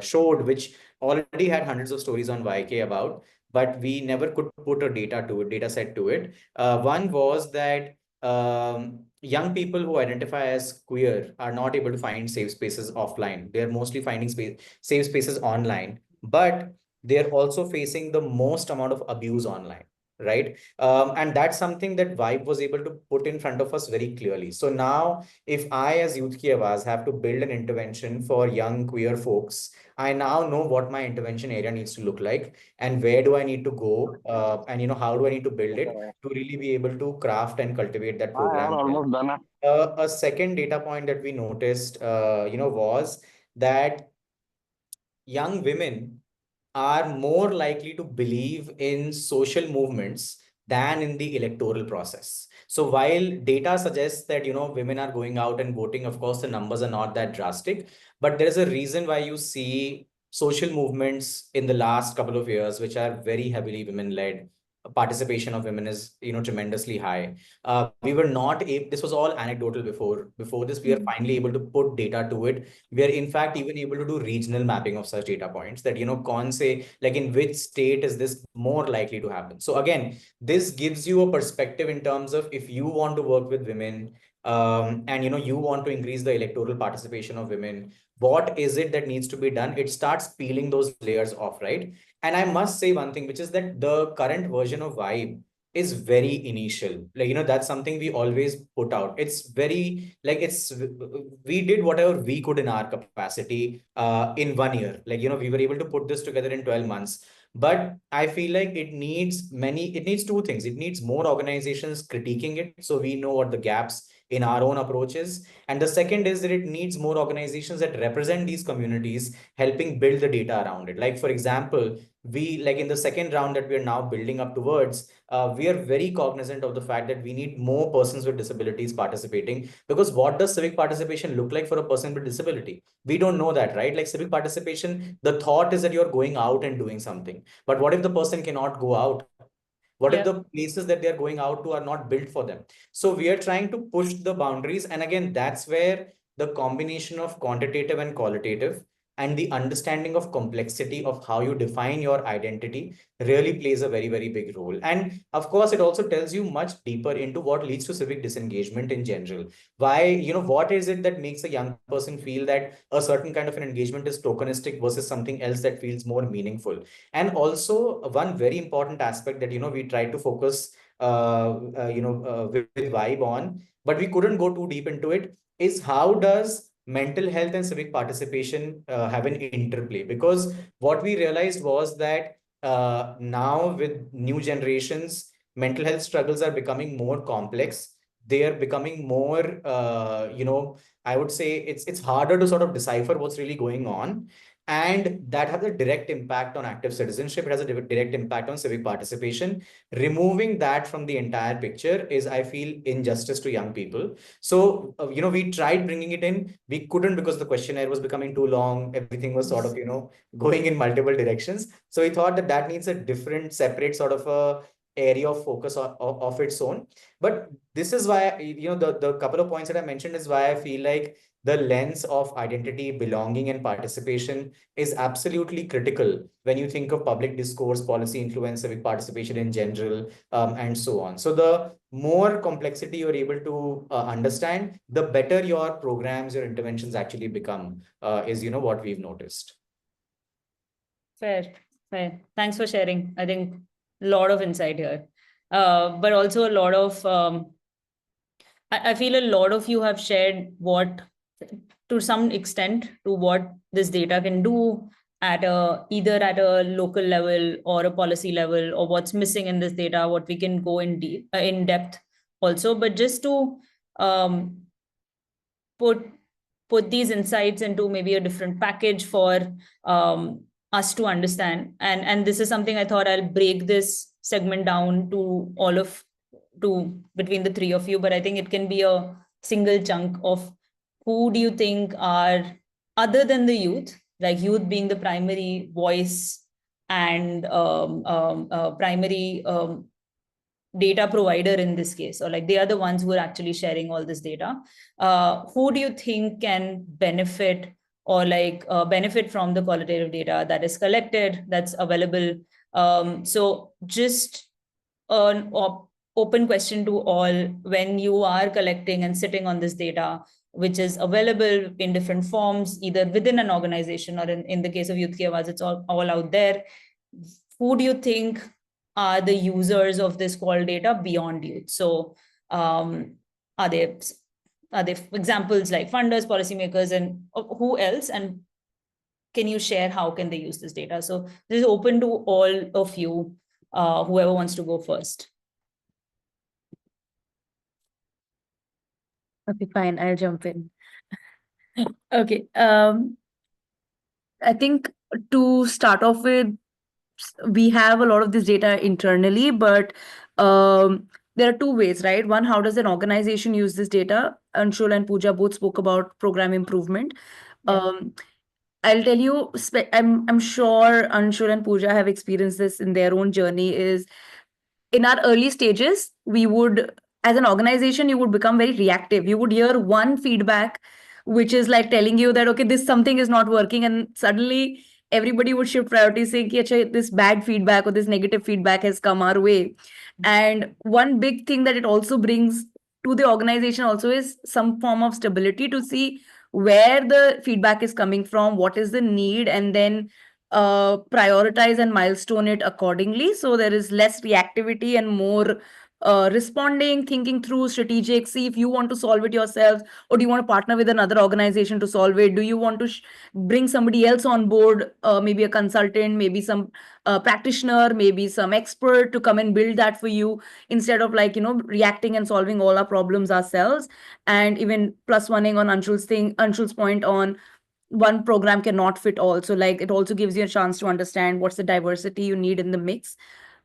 showed, which already had hundreds of stories on YK about, but we never could put a data set to it. One was that young people who identify as queer are not able to find safe spaces offline. They're mostly finding safe spaces online, but they're also facing the most amount of abuse online, right? And that's something that Vibe was able to put in front of us very clearly. So now, if I, as Youth Ki Awaaz, have to build an intervention for young queer folks, I now know what my intervention area needs to look like and where do I need to go, and how do I need to build it to really be able to craft and cultivate that program. Almost done. A second data point that we noticed, was that young women are more likely to believe in social movements than in the electoral process. So while data suggests that, women are going out and voting, of course, the numbers are not that drastic, but there is a reason why you see social movements in the last couple of years, which are very heavily women-led. Participation of women is, tremendously high. We were not able, this was all anecdotal before this, we are finally able to put data to it. We are in fact even able to do regional mapping of such data points that, say, like in which state is this more likely to happen. So again, this gives you a perspective in terms of if you want to work with women, and you want to increase the electoral participation of women, what is it that needs to be done? It starts peeling those layers off, right? And I must say one thing, which is that the current version of Vibe is very initial. Like, that's something we always put out. It's very like we did whatever we could in our capacity in 1 year. Like, we were able to put this together in 12 months. But I feel like it needs two things. It needs more organizations critiquing it, so we know what the gaps in our own approaches. And the second is that it needs more organizations that represent these communities, helping build the data around it. Like, for example, we like in the second round that we are now building up towards, we are very cognizant of the fact that we need more persons with disabilities participating, because what does civic participation look like for a person with disability? We don't know that, right? Like civic participation, the thought is that you're going out and doing something. But what if the person cannot go out? What if the places that they're going out to are not built for them? So we are trying to push the boundaries. And again, that's where the combination of quantitative and qualitative and the understanding of complexity of how you define your identity really plays a very, very big role. And of course, it also tells you much deeper into what leads to civic disengagement in general. Why, what is it that makes a young person feel that a certain kind of an engagement is tokenistic versus something else that feels more meaningful? And also one very important aspect that, we try to focus, with Vibe on, but we couldn't go too deep into it, is how does mental health and civic participation have an interplay? Because what we realized was that now with new generations, mental health struggles are becoming more complex. They are becoming more, I would say it's harder to sort of decipher what's really going on. And that has a direct impact on active citizenship. It has a direct impact on civic participation. Removing that from the entire picture is, I feel, injustice to young people. So, we tried bringing it in. We couldn't because the questionnaire was becoming too long. Everything was sort of, going in multiple directions. So we thought that that needs a different, separate sort of a area of focus of its own. But this is why, the couple of points that I mentioned is why I feel like the lens of identity, belonging, and participation is absolutely critical when you think of public discourse, policy influence, civic participation in general, and so on. So the more complexity you're able to understand, the better your programs, your interventions actually become, is, what we've noticed. Fair. Thanks for sharing. I think a lot of insight here, but also a lot of, I feel a lot of you have shared what, to some extent, to what this data can do at either at a local level or a policy level, or what's missing in this data, what we can go in depth also. But just to put these insights into maybe a different package for us to understand. And this is something I thought I'll break this segment down to between the three of you, but I think it can be a single chunk of who do you think are, other than the youth, like youth being the primary voice and primary data provider in this case, or like they are the ones who are actually sharing all this data. Who do you think can benefit or benefit from the qualitative data that is collected, that's available? So just an open question to all: when you are collecting and sitting on this data, which is available in different forms, either within an organization or in the case of Youth Ki Awaaz, it's all out there. Who do you think are the users of this qual data beyond youth? So are there examples like funders, policymakers, and who else? And can you share how can they use this data? So this is open to all of you, whoever wants to go first. Okay, fine. I'll jump in. Okay. I think to start off with, we have a lot of this data internally, but there are two ways, right? One, how does an organization use this data? Anshul and Pooja both spoke about program improvement. I'll tell you, I'm sure Anshul and Pooja have experienced this in their own journey. Is in our early stages, we would, as an organization, you would become very reactive. You would hear one feedback, which is like telling you that, okay, this something is not working. And suddenly everybody would shift priorities saying, this bad feedback or this negative feedback has come our way. And one big thing that it also brings to the organization also is some form of stability to see where the feedback is coming from, what is the need, and then prioritize and milestone it accordingly. So there is less reactivity and more responding, thinking through, strategic, see if you want to solve it yourself or do you want to partner with another organization to solve it. Do you want to bring somebody else on board, maybe a consultant, maybe some practitioner, maybe some expert to come and build that for you, instead of like, reacting and solving all our problems ourselves. And even plus oneing on Anshul's point on one program cannot fit all. So like it also gives you a chance to understand what's the diversity you need in the mix.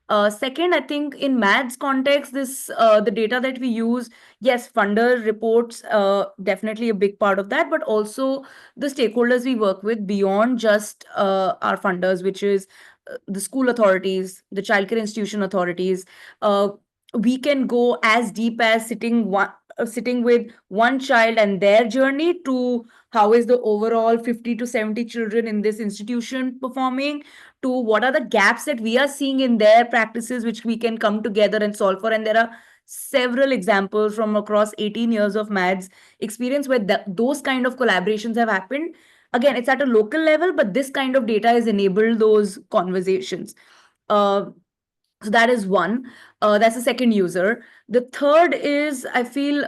Second, I think in maths context, this the data that we use, yes, funder reports, definitely a big part of that, but also the stakeholders we work with beyond just our funders, which is the school authorities, the childcare institution authorities. Uh, we can go as deep as sitting with one child and their journey to how is the overall 50 to 70 children in this institution performing, to what are the gaps that we are seeing in their practices which we can come together and solve for. And there are several examples from across 18 years of maths experience where those kind of collaborations have happened. Again, it's at a local level, but this kind of data has enabled those conversations. So that is one. That's the second user. The third is, I feel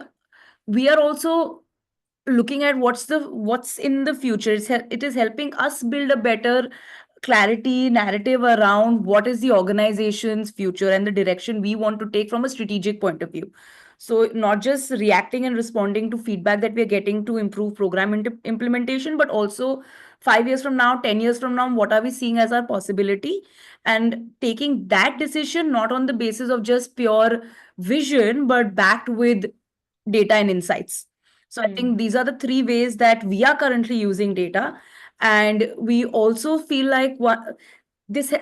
we are also looking at what's in the future. It is helping us build a better clarity narrative around what is the organization's future and the direction we want to take from a strategic point of view. So not just reacting and responding to feedback that we're getting to improve program implementation, but also 5 years from now, 10 years from now, what are we seeing as our possibility, and taking that decision not on the basis of just pure vision, but backed with data and insights. So I think these are the three ways that we are currently using data. And we also feel like this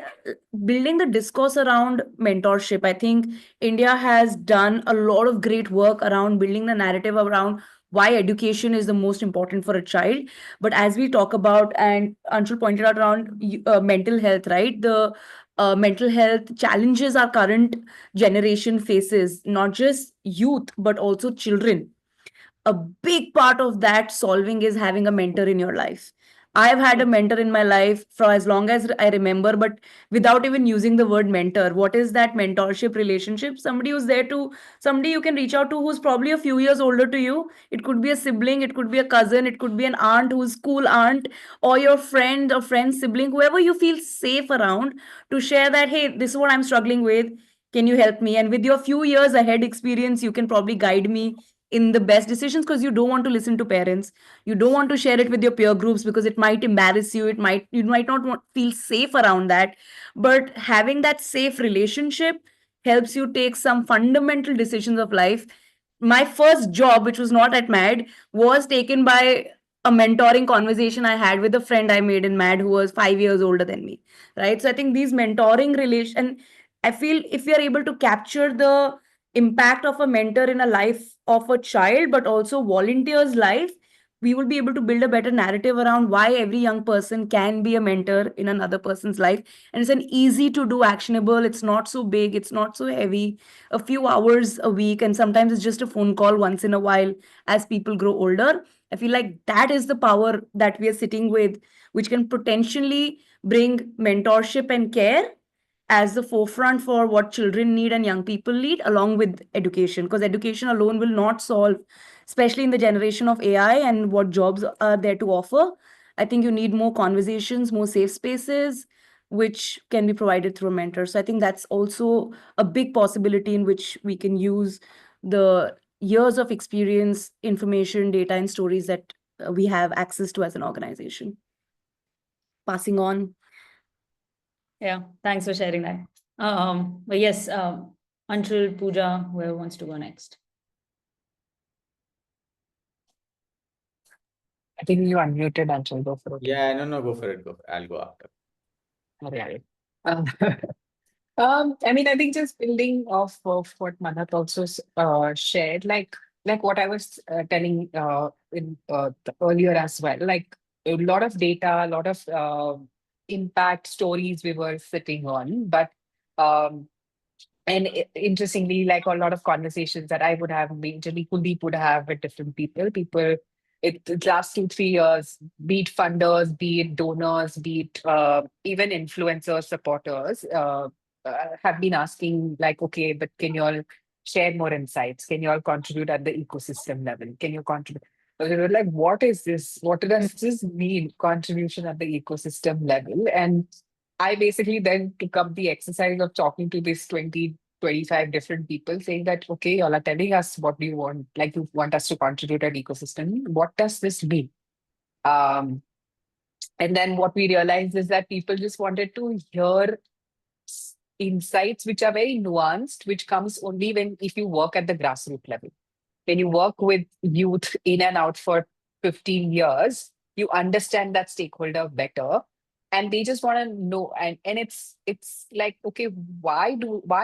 building the discourse around mentorship. I think India has done a lot of great work around building the narrative around why education is the most important for a child. But as we talk about, and Anshul pointed out around mental health, right? The mental health challenges our current generation faces, not just youth, but also children. A big part of that solving is having a mentor in your life. I've had a mentor in my life for as long as I remember, but without even using the word mentor. What is that mentorship relationship? Somebody who's there to, somebody you can reach out to who's probably a few years older to you. It could be a sibling, it could be a cousin, it could be an aunt who's cool aunt, or your friend or friend's sibling, whoever you feel safe around to share that, hey, this is what I'm struggling with. Can you help me? And with your few years ahead experience, you can probably guide me in the best decisions, because you don't want to listen to parents, you don't want to share it with your peer groups because it might embarrass you, you might not feel safe around that. But having that safe relationship helps you take some fundamental decisions of life. My first job, which was not at MAD, was taken by a mentoring conversation I had with a friend I made in MAD who was 5 years older than me, right? So I think these mentoring relation, and I feel if we are able to capture the impact of a mentor in a life of a child, but also volunteer's life, we will be able to build a better narrative around why every young person can be a mentor in another person's life. And it's an easy to do, actionable. It's not so big, it's not so heavy. A few hours a week, and sometimes it's just a phone call once in a while as people grow older. I feel like that is the power that we are sitting with, which can potentially bring mentorship and care as the forefront for what children need and young people need, along with education, because education alone will not solve, especially in the generation of AI and what jobs are there to offer. I think you need more conversations, more safe spaces, which can be provided through a mentor. So I think that's also a big possibility in which we can use the years of experience, information, data, and stories that we have access to as an organization. Passing on. Yeah, thanks for sharing that. But yes, Anshul, Pooja, whoever wants to go next. I think you unmuted, Anshul. Go for it. Yeah, no, go for it. I'll go after. Okay. I mean, I think just building off of what Mannat also shared, like what I was telling earlier as well, like a lot of data, a lot of impact stories we were sitting on, but um, interestingly, like a lot of conversations that I would have, majorly Kuldeep would have with different people, the last 2-3 years, be it funders, be it donors, be it even influencers, supporters, have been asking like, okay, but can you all share more insights? Can you all contribute at the ecosystem level? Can you contribute? So they were like, what is this? What does this mean? Contribution at the ecosystem level. And I basically then took up the exercise of talking to these 20, 25 different people saying that, okay, y'all are telling us what do you want, like you want us to contribute at ecosystem. What does this mean? Um, and then what we realized is that people just wanted to hear insights which are very nuanced, which comes only when if you work at the grassroots level. When you work with youth in and out for 15 years, you understand that stakeholder better. And they just want to know, and it's like, okay, why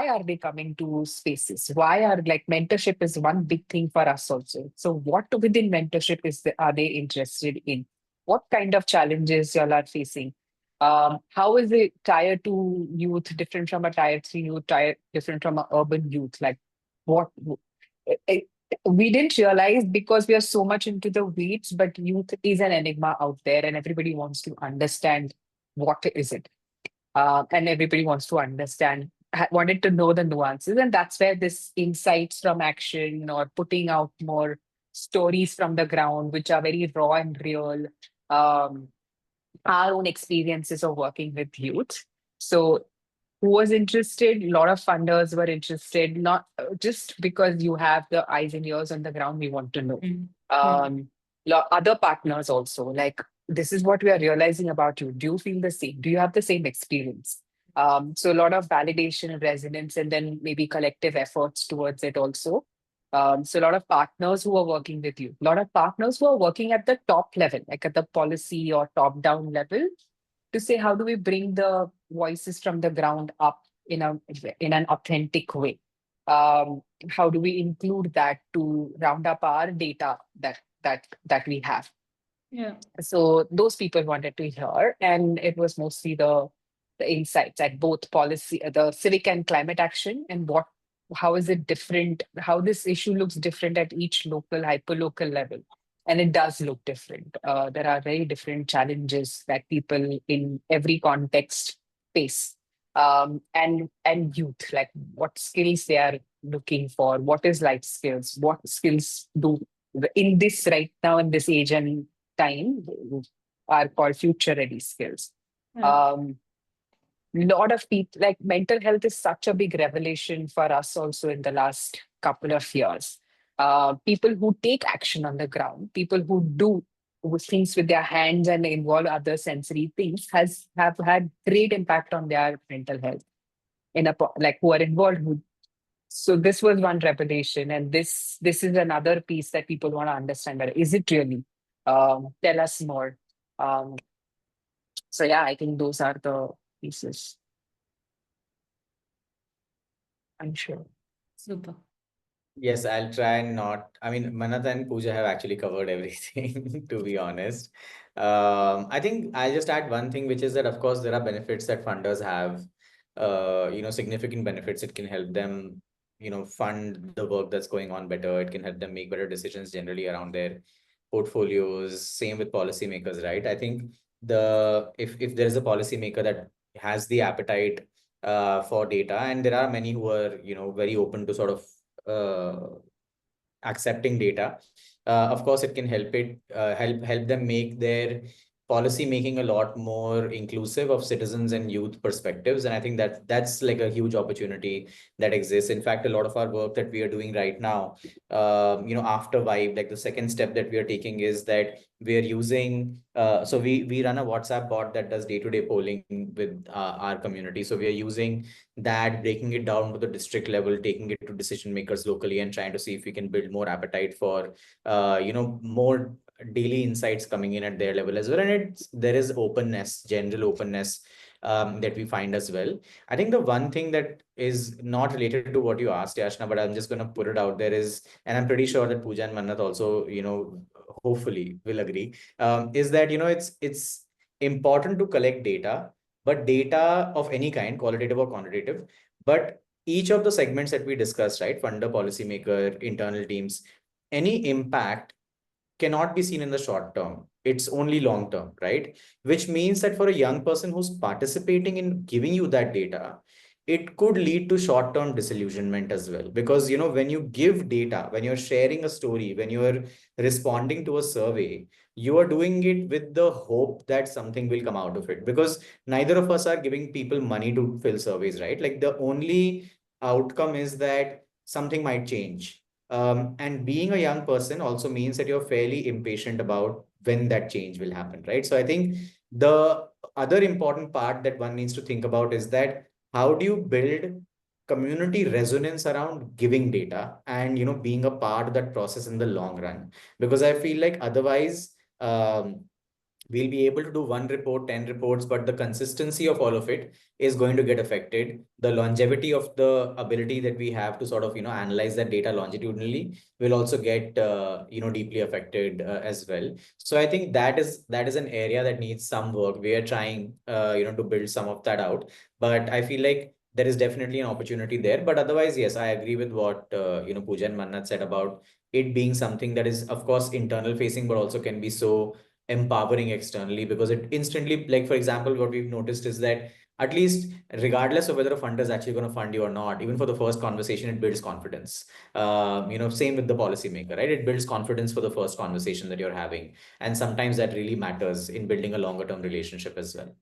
are they coming to spaces? Why are like mentorship is one big thing for us also. So what within mentorship are they interested in? What kind of challenges y'all are facing? How is a tier 2 youth different from a tier 3 youth, different from an urban youth? Like what eh, eh, we didn't realize because we are so much into the weeds, but youth is an enigma out there and everybody wants to understand what is it. And everybody wants to understand, wanted to know the nuances. And that's where this insights from action or putting out more stories from the ground, which are very raw and real. Um, our own experiences of working with youth. So who was interested? A lot of funders were interested, not just because you have the eyes and ears on the ground, we want to know. Other partners also, like, this is what we are realizing about you. Do you feel the same? Do you have the same experience? So a lot of validation and resonance, and then maybe collective efforts towards it also. So a lot of partners who are working with you, a lot of partners who are working at the top level, like at the policy or top down level, to say how do we bring the voices from the ground up in an authentic way. How do we include that to round up our data that we have? Yeah. So those people wanted to hear, and it was mostly the insights at both policy, the civic and climate action, and how is it different, how this issue looks different at each local, hyperlocal level. And it does look different. There are very different challenges that people in every context face. And youth, like what skills they are looking for, what is life skills, what skills do in this right now in this age and time are called future ready skills. Lot of people, like mental health is such a big revelation for us also in the last couple of years. People who take action on the ground, people who do things with their hands and involve other sensory things have had great impact on their mental health like who are involved with. So this was one revelation, and this is another piece that people want to understand better. Is it really? Tell us more. So yeah, I think those are the pieces. I'm sure. Super. Yes, I'll try and not. I mean, Mannat and Pooja have actually covered everything, to be honest. I think I'll just add one thing, which is that, of course, there are benefits that funders have, significant benefits. It can help them, fund the work that's going on better. It can help them make better decisions generally around their portfolios. Same with policymakers, right? I think if there is a policymaker that has the appetite for data, and there are many who are, very open to sort of accepting data. Of course, it can help them make their policy making a lot more inclusive of citizens and youth perspectives. And I think that's like a huge opportunity that exists. In fact, a lot of our work that we are doing right now, after Vibe, like the second step that we are taking is that we are using, so we run a WhatsApp bot that does day-to-day polling with our community. So we are using that, breaking it down to the district level, taking it to decision makers locally, and trying to see if we can build more appetite for, more daily insights coming in at their level as well. And there is openness, general openness that we find as well. I think the one thing that is not related to what you asked, Yashna, but I'm just going to put it out there is, and I'm pretty sure that Pooja and Mannat also, hopefully will agree, is that, it's important to collect data, but data of any kind, qualitative or quantitative, but each of the segments that we discussed, right, funder, policymaker, internal teams, any impact cannot be seen in the short term. It's only long term, right? Which means that for a young person who's participating in giving you that data, it could lead to short-term disillusionment as well. Because, when you give data, when you're sharing a story, when you're responding to a survey, you are doing it with the hope that something will come out of it. Because neither of us are giving people money to fill surveys, right? Like the only outcome is that something might change. And being a young person also means that you're fairly impatient about when that change will happen, right? So I think the other important part that one needs to think about is that how do you build community resonance around giving data and being a part of that process in the long run? Because I feel like otherwise we'll be able to do one report, 10 reports, but the consistency of all of it is going to get affected. The longevity of the ability that we have to sort of, analyze that data longitudinally will also get, deeply affected as well. So I think that is an area that needs some work. We are trying, to build some of that out, but I feel like there is definitely an opportunity there. But otherwise, yes, I agree with what, Pooja and Mannat said about it being something that is, of course, internal facing, but also can be so empowering externally, because it instantly, like for example, what we've noticed is that at least regardless of whether a funder is actually going to fund you or not, even for the first conversation, it builds confidence. Same with the policymaker, right? It builds confidence for the first conversation that you're having, and sometimes that really matters in building a longer term relationship as well.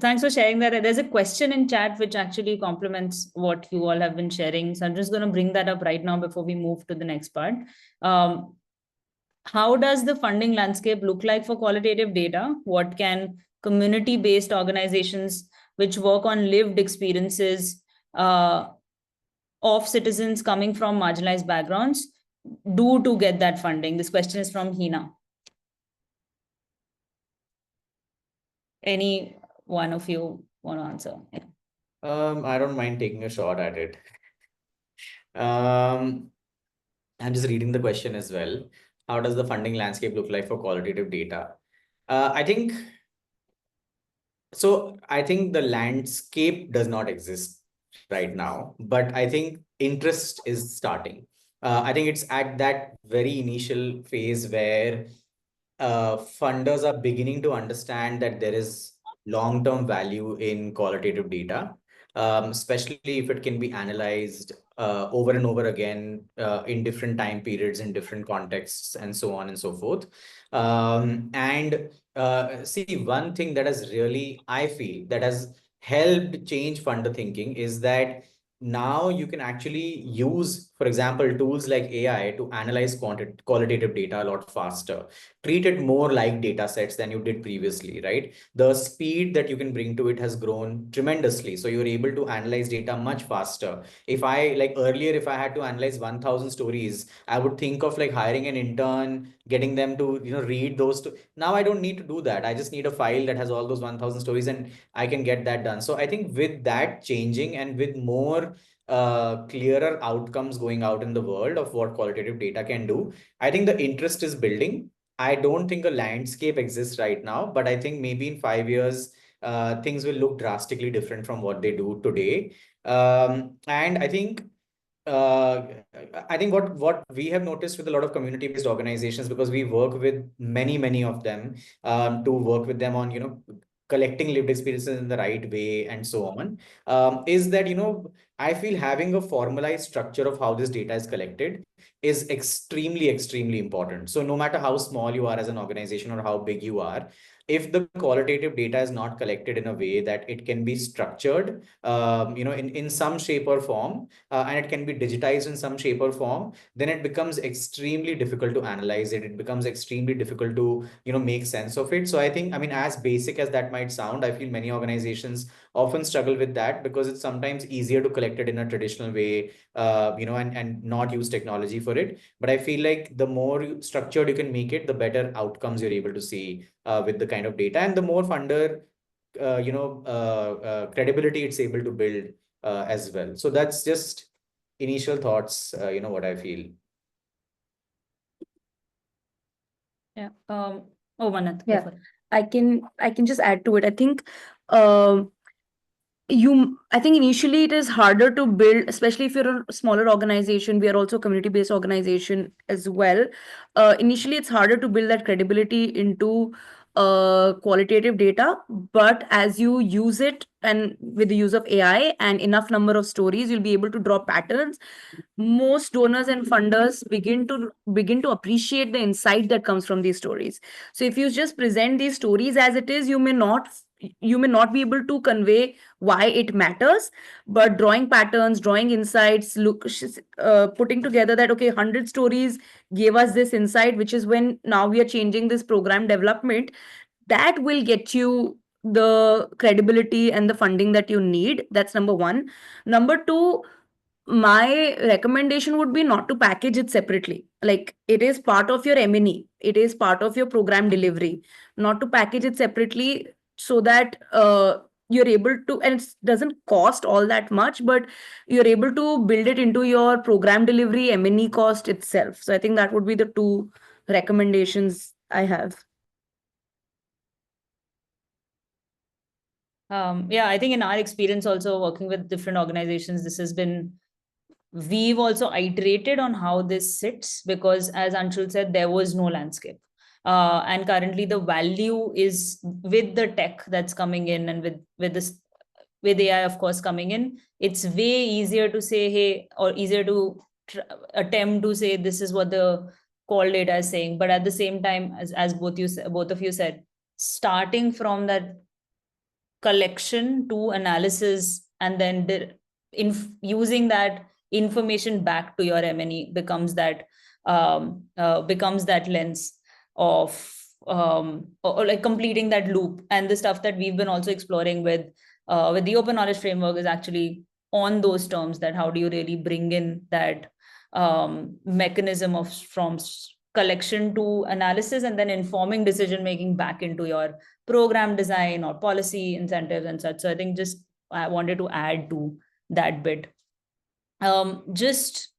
Thanks for sharing that. There's a question in chat which actually complements what you all have been sharing. So I'm just going to bring that up right now before we move to the next part. How does the funding landscape look like for qualitative data? What can community-based organizations which work on lived experiences of citizens coming from marginalized backgrounds do to get that funding? This question is from Hina. Any one of you want to answer? Yeah. I don't mind taking a shot at it. I'm just reading the question as well. How does the funding landscape look like for qualitative data? I think the landscape does not exist right now, but I think interest is starting. I think it's at that very initial phase where funders are beginning to understand that there is long-term value in qualitative data, especially if it can be analyzed over and over again in different time periods, in different contexts, and so on and so forth. And see, one thing that has really, I feel, that has helped change funder thinking is that now you can actually use, for example, tools like AI to analyze qualitative data a lot faster, treat it more like data sets than you did previously, right? The speed that you can bring to it has grown tremendously. So you're able to analyze data much faster. If I, like earlier, if I had to analyze 1000 stories, I would think of like hiring an intern, getting them to, read those. Now I don't need to do that. I just need a file that has all those 1000 stories and I can get that done. So I think with that changing and with more clearer outcomes going out in the world of what qualitative data can do, I think the interest is building. I don't think a landscape exists right now, but I think maybe in 5 years, things will look drastically different from what they do today. And uh, I think what we have noticed with a lot of community-based organizations, because we work with many of them, to work with them on, collecting lived experiences in the right way and so on, is that, I feel having a formalized structure of how this data is collected is extremely important. So no matter how small you are as an organization or how big you are, if the qualitative data is not collected in a way that it can be structured, in some shape or form, and it can be digitized in some shape or form, then it becomes extremely difficult to analyze it. It becomes extremely difficult to, make sense of it. So I think, I mean, as basic as that might sound, I feel many organizations often struggle with that because it's sometimes easier to collect it in a traditional way, and not use technology for it. But I feel like the more structured you can make it, the better outcomes you're able to see with the kind of data, and the more funder, credibility it's able to build as well. So that's just initial thoughts, what I feel. Yeah. Oh, Mannat, go Yeah, for it. I can just add to it. I think initially it is harder to build, especially if you're a smaller organization. We are also a community-based organization as well. Initially, it's harder to build that credibility into qualitative data, but as you use it and with the use of AI and enough number of stories, you'll be able to draw patterns. Most donors and funders begin to appreciate the insight that comes from these stories. So if you just present these stories as it is, you may not be able to convey why it matters, but drawing patterns, drawing insights, putting together that, okay, 100 stories gave us this insight, which is when now we are changing this program development, that will get you the credibility and the funding that you need. That's number one. Number two, my recommendation would be not to package it separately. Like, it is part of your M&E, it is part of your program delivery, not to package it separately, so that you're able to, and it doesn't cost all that much, but you're able to build it into your program delivery M&E cost itself. So I think that would be the two recommendations I have. Yeah, I think in our experience also working with different organizations, we've also iterated on how this sits, because as Anshul said, there was no landscape. And currently the value is with the tech that's coming in, and with AI, of course, coming in, it's way easier to say, hey, or easier to attempt to say, this is what the call data is saying. But at the same time, as both of you said, starting from that collection to analysis, and then using that information back to your M&E becomes that lens of or like completing that loop. And the stuff that we've been also exploring with the open knowledge framework is actually on those terms, that how do you really bring in that mechanism of from collection to analysis, and then informing decision making back into your program design or policy incentives and such. So I think just I wanted to add to that bit. Just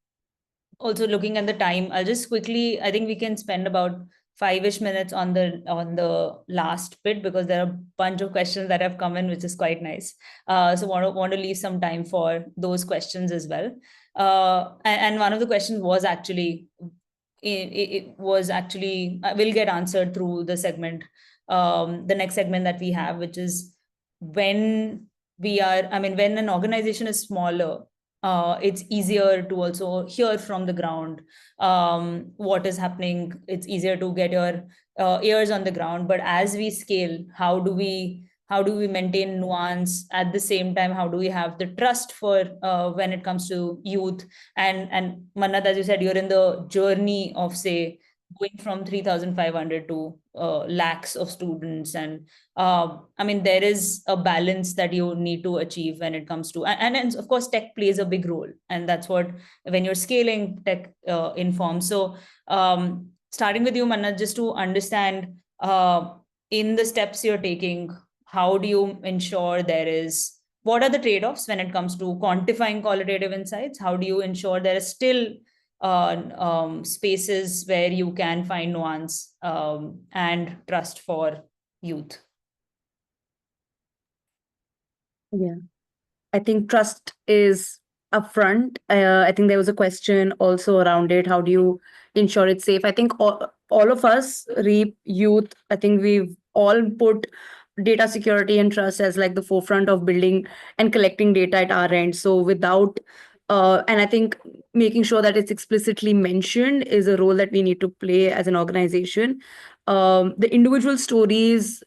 also looking at the time, I'll just quickly, I think we can spend about 5-ish minutes on the last bit, because there are a bunch of questions that have come in, which is quite nice. So want to leave some time for those questions as well. And one of the questions was actually will get answered through the segment, the next segment that we have, which is when an organization is smaller, it's easier to also hear from the ground what is happening. It's easier to get your ears on the ground. But as we scale, how do we maintain nuance at the same time? How do we have the trust for when it comes to youth? And Mannat, as you said, you're in the journey of, say, going from 3,500 to lakhs of students. And there is a balance that you need to achieve when it comes to, and of course, tech plays a big role. And that's what, when you're scaling, tech informs. So starting with you, Mannat, just to understand in the steps you're taking, how do you ensure what are the trade-offs when it comes to quantifying qualitative insights? How do you ensure there is still spaces where you can find nuance and trust for youth? Yeah, I think trust is upfront. I think there was a question also around it. How do you ensure it's safe? I think all of us, REAP, youth, I think we've all put data security and trust as like the forefront of building and collecting data at our end. So without, and I think making sure that it's explicitly mentioned is a role that we need to play as an organization. The individual stories,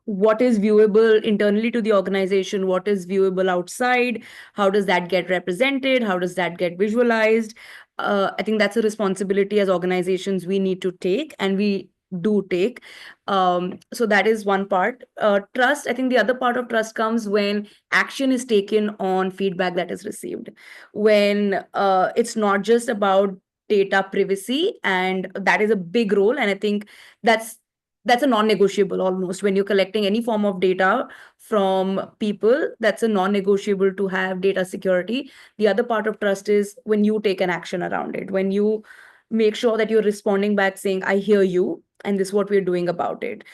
what is viewable internally to the organization, what is viewable outside, how does that get represented, how does that get visualized? I think that's a responsibility as organizations we need to take, and we do take. So that is one part. Trust, I think the other part of trust comes when action is taken on feedback that is received, when it's not just about data privacy, and that is a big role. And I think that's a non-negotiable almost. When you're collecting any form of data from people, that's a non-negotiable to have data security. The other part of trust is when you take an action around it, when you make sure that you're responding back saying, I hear you, and this is what we're doing about it.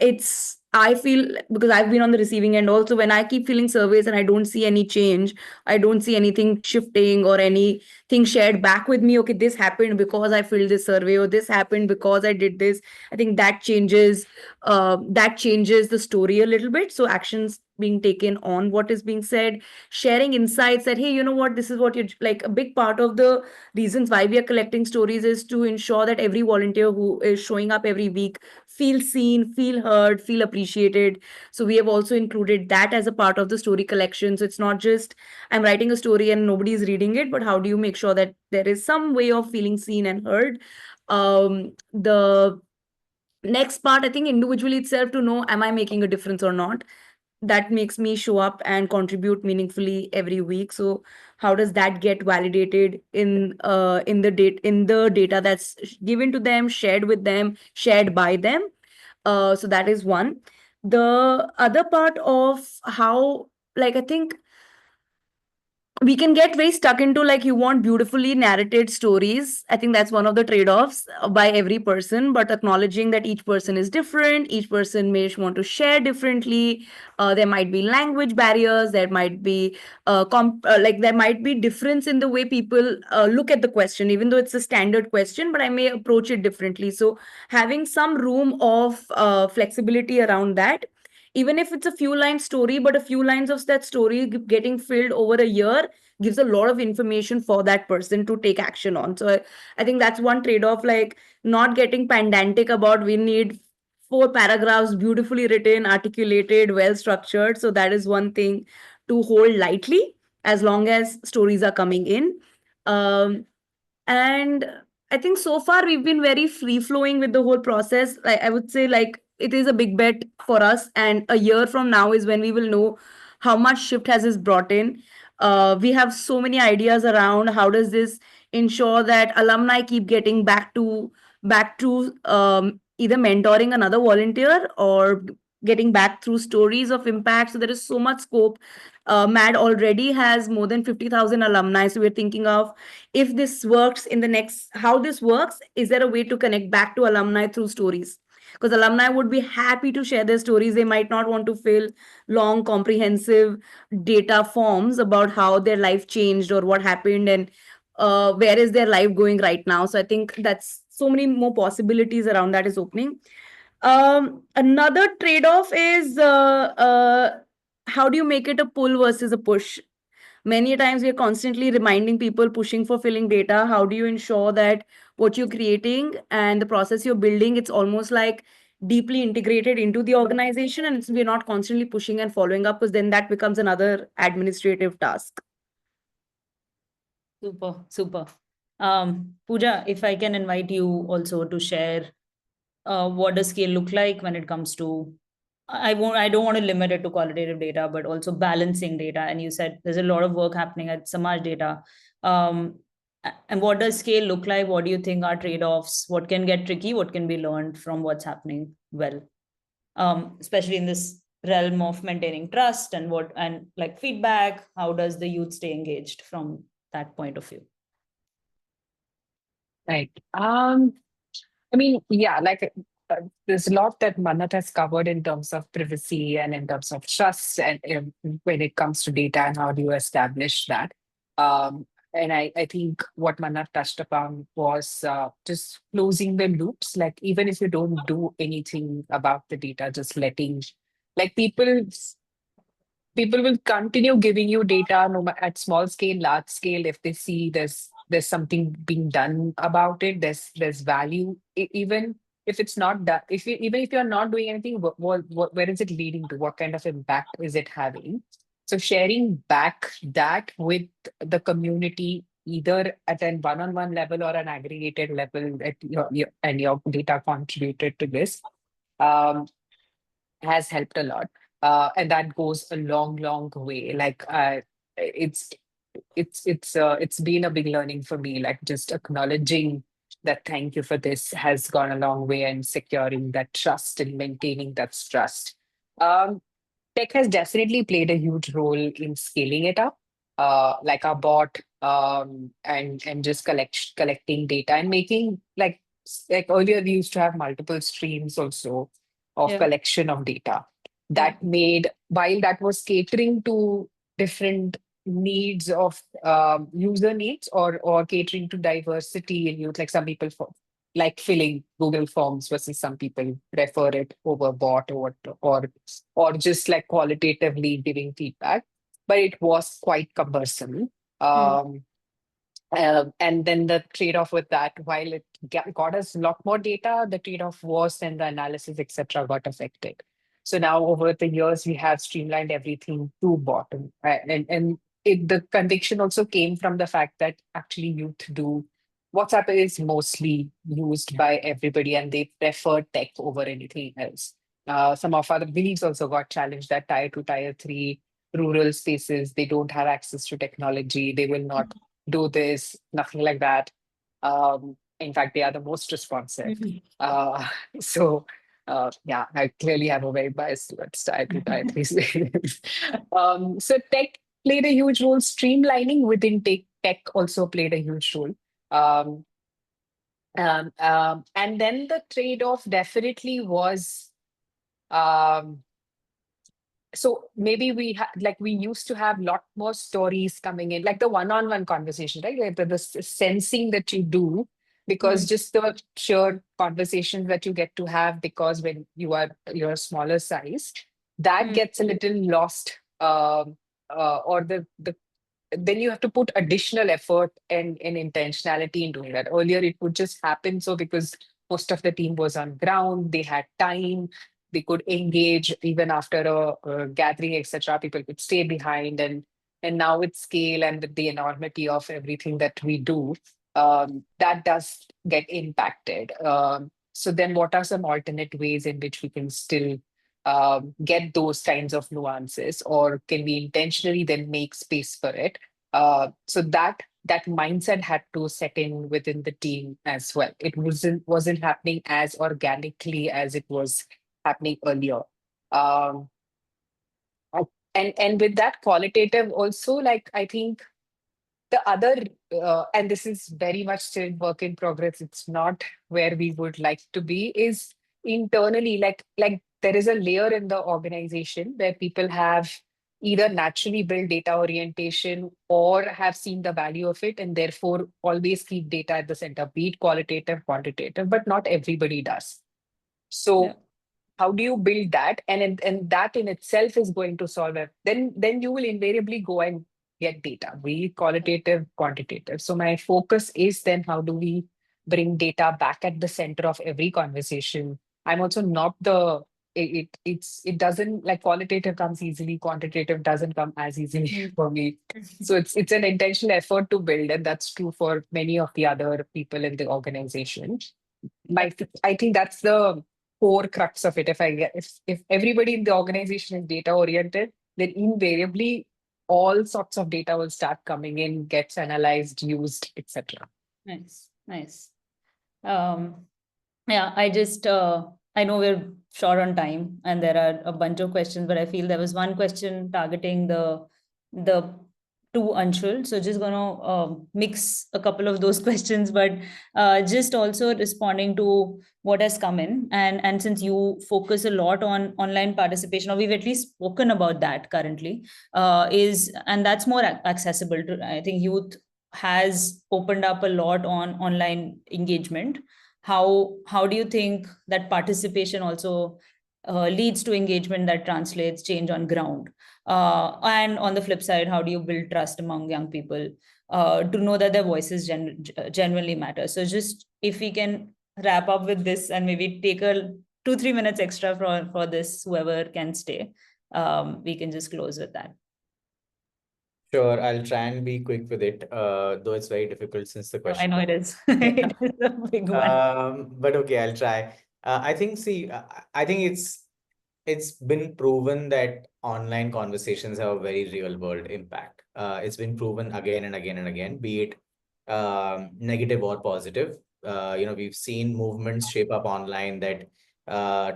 It's I feel, because I've been on the receiving end also, when I keep filling surveys and I don't see any change, I don't see anything shifting or anything shared back with me. Okay, this happened because I filled this survey, or this happened because I did this. I think that changes the story a little bit. So actions being taken on what is being said, sharing insights that, hey, you know what, this is what you like. A big part of the reasons why we are collecting stories is to ensure that every volunteer who is showing up every week feel seen, feel heard, feel appreciated. So we have also included that as a part of the story collection. So it's not just I'm writing a story and nobody is reading it, but how do you make sure that there is some way of feeling seen and heard? The next part, I think individually itself, to know, am I making a difference or not? That makes me show up and contribute meaningfully every week. So how does that get validated in the data that's given to them, shared with them, shared by them? So that is one. The other part of how, like, I think we can get very stuck into, like, you want beautifully narrated stories. I think that's one of the trade-offs by every person, but acknowledging that each person is different, each person may want to share differently. There might be language barriers, there might be like there might be difference in the way people look at the question, even though it's a standard question, but I may approach it differently. So having some room of flexibility around that, even if it's a few line story, but a few lines of that story getting filled over a year gives a lot of information for that person to take action on. So I think that's one trade-off, like not getting pedantic about we need 4 paragraphs, beautifully written, articulated, well structured. So that is one thing to hold lightly as long as stories are coming in. And I think so far we've been very free flowing with the whole process. I would say, like, it is a big bet for us, and a year from now is when we will know how much shift has this brought in. We have so many ideas around how does this ensure that alumni keep getting back to either mentoring another volunteer or getting back through stories of impact. So there is so much scope. MAD already has more than 50,000 alumni. So we're thinking of, if this works in the next, how this works, is there a way to connect back to alumni through stories? Because alumni would be happy to share their stories. They might not want to fill long comprehensive data forms about how their life changed or what happened, and where is their life going right now. So I think that's so many more possibilities around that is opening. Another trade-off is how do you make it a pull versus a push? Many times we are constantly reminding people, pushing for filling data. How do you ensure that what you're creating and the process you're building, it's almost like deeply integrated into the organization, and we're not constantly pushing and following up, because then that becomes another administrative task. Super. Pooja, if I can invite you also to share what does scale look like when it comes to, I don't want to limit it to qualitative data, but also balancing data. And you said there's a lot of work happening at Samaj Data. And what does scale look like? What do you think are trade-offs? What can get tricky? What can be learned from what's happening well? Especially in this realm of maintaining trust and like feedback. How does the youth stay engaged from that point of view? Right. I mean, yeah, like there's a lot that Mannat has covered in terms of privacy and in terms of trust, and when it comes to data and how do you establish that. And I think what Mannat touched upon was just closing the loops. Like, even if you don't do anything about the data, just letting, like, people will continue giving you data at small scale, large scale. If they see there's something being done about it, there's value. Even if it's not done, even if you're not doing anything, where is it leading to? What kind of impact is it having? So sharing back that with the community, either at an one-on-one level or an aggregated level, at your data contributed to this. Um, has helped a lot. And that goes a long way. Like it's it's been a big learning for me. Like, just acknowledging that thank you for this has gone a long way, and securing that trust and maintaining that trust. Um, Tech has definitely played a huge role in scaling it up. Like our bot, and just collecting data and making, like earlier we used to have multiple streams also of Yeah. collection of data that made, while that was catering to different needs of user needs, or catering to diversity in youth, like some people like filling Google Forms versus some people prefer it over bot, or just like qualitatively giving feedback, but it was quite cumbersome. Um, and then the trade-off with that, while it got us a lot more data, the trade-off was then the analysis, etc., got affected. So now over the years, we have streamlined everything to bottom. The conviction also came from the fact that actually youth do, WhatsApp is mostly used by everybody and they prefer tech over anything else. Some of our beliefs also got challenged, that tier 2, tier 3 rural spaces, they don't have access to technology. They will not do this, nothing like that. In fact, they are the most responsive. Uh, so, yeah, I clearly have a very bias towards tier 2, tier 3 spaces. So tech played a huge role. Streamlining within tech also played a huge role. Um, and then the trade-off definitely was, um, so maybe we used to have a lot more stories coming in, like the one-on-one conversation, right? Like the sensing that you do, because just the sheer conversations that you get to have, because when you're a smaller size, that gets a little lost. Or then you have to put additional effort and intentionality in doing that. Earlier, it would just happen. So because most of the team was on ground, they had time, they could engage even after a gathering, etc. People could stay behind, and now with scale and with the enormity of everything that we do, that does get impacted. So then, what are some alternate ways in which we can still get those kinds of nuances, or can we intentionally then make space for it? So that mindset had to set in within the team as well. It wasn't happening as organically as it was happening earlier. Um, and with that qualitative also, like I think the other, and this is very much still work in progress, it's not where we would like to be, is internally, like there is a layer in the organization where people have either naturally built data orientation or have seen the value of it, and therefore always keep data at the center, be it qualitative, quantitative, but not everybody does. So how do you build that? And that in itself is going to solve it. Then you will invariably go and get data, be it qualitative, quantitative. So my focus is then how do we bring data back at the center of every conversation? I'm also not it doesn't, like qualitative comes easily, quantitative doesn't come as easily for me. So it's an intentional effort to build, and that's true for many of the other people in the organization. I think that's the core crux of it. If everybody in the organization is data oriented, then invariably all sorts of data will start coming in, gets analyzed, used, etc. Nice. Yeah, I know we're short on time and there are a bunch of questions, but I feel there was one question targeting the two Anshul. So just gonna mix a couple of those questions, but just also responding to what has come in. And since you focus a lot on online participation, or we've at least spoken about that currently, and that's more accessible to, I think, youth has opened up a lot on online engagement. How do you think that participation also leads to engagement that translates change on ground? And on the flip side, how do you build trust among young people to know that their voices genuinely matter? So just if we can wrap up with this and maybe take a 2-3 minutes extra for this, whoever can stay, we can just close with that. Sure, I'll try and be quick with it, though it's very difficult since the question. I know it is. It is a big one. But okay, I'll try. I think, I think it's been proven that online conversations have a very real world impact. It's been proven again and again and again, be it negative or positive. We've seen movements shape up online that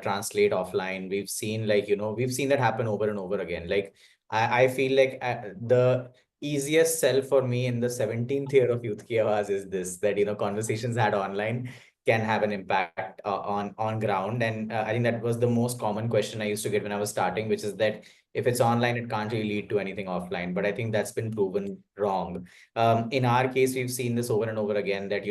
translate offline. We've seen we've seen that happen over and over again. Like I feel like the easiest sell for me in the 17th year of Youth Ki Awaaz is this, that conversations had online can have an impact on ground. And I think that was the most common question I used to get when I was starting, which is that if it's online, it can't really lead to anything offline. But I think that's been proven wrong. In our case, we've seen this over and over again that,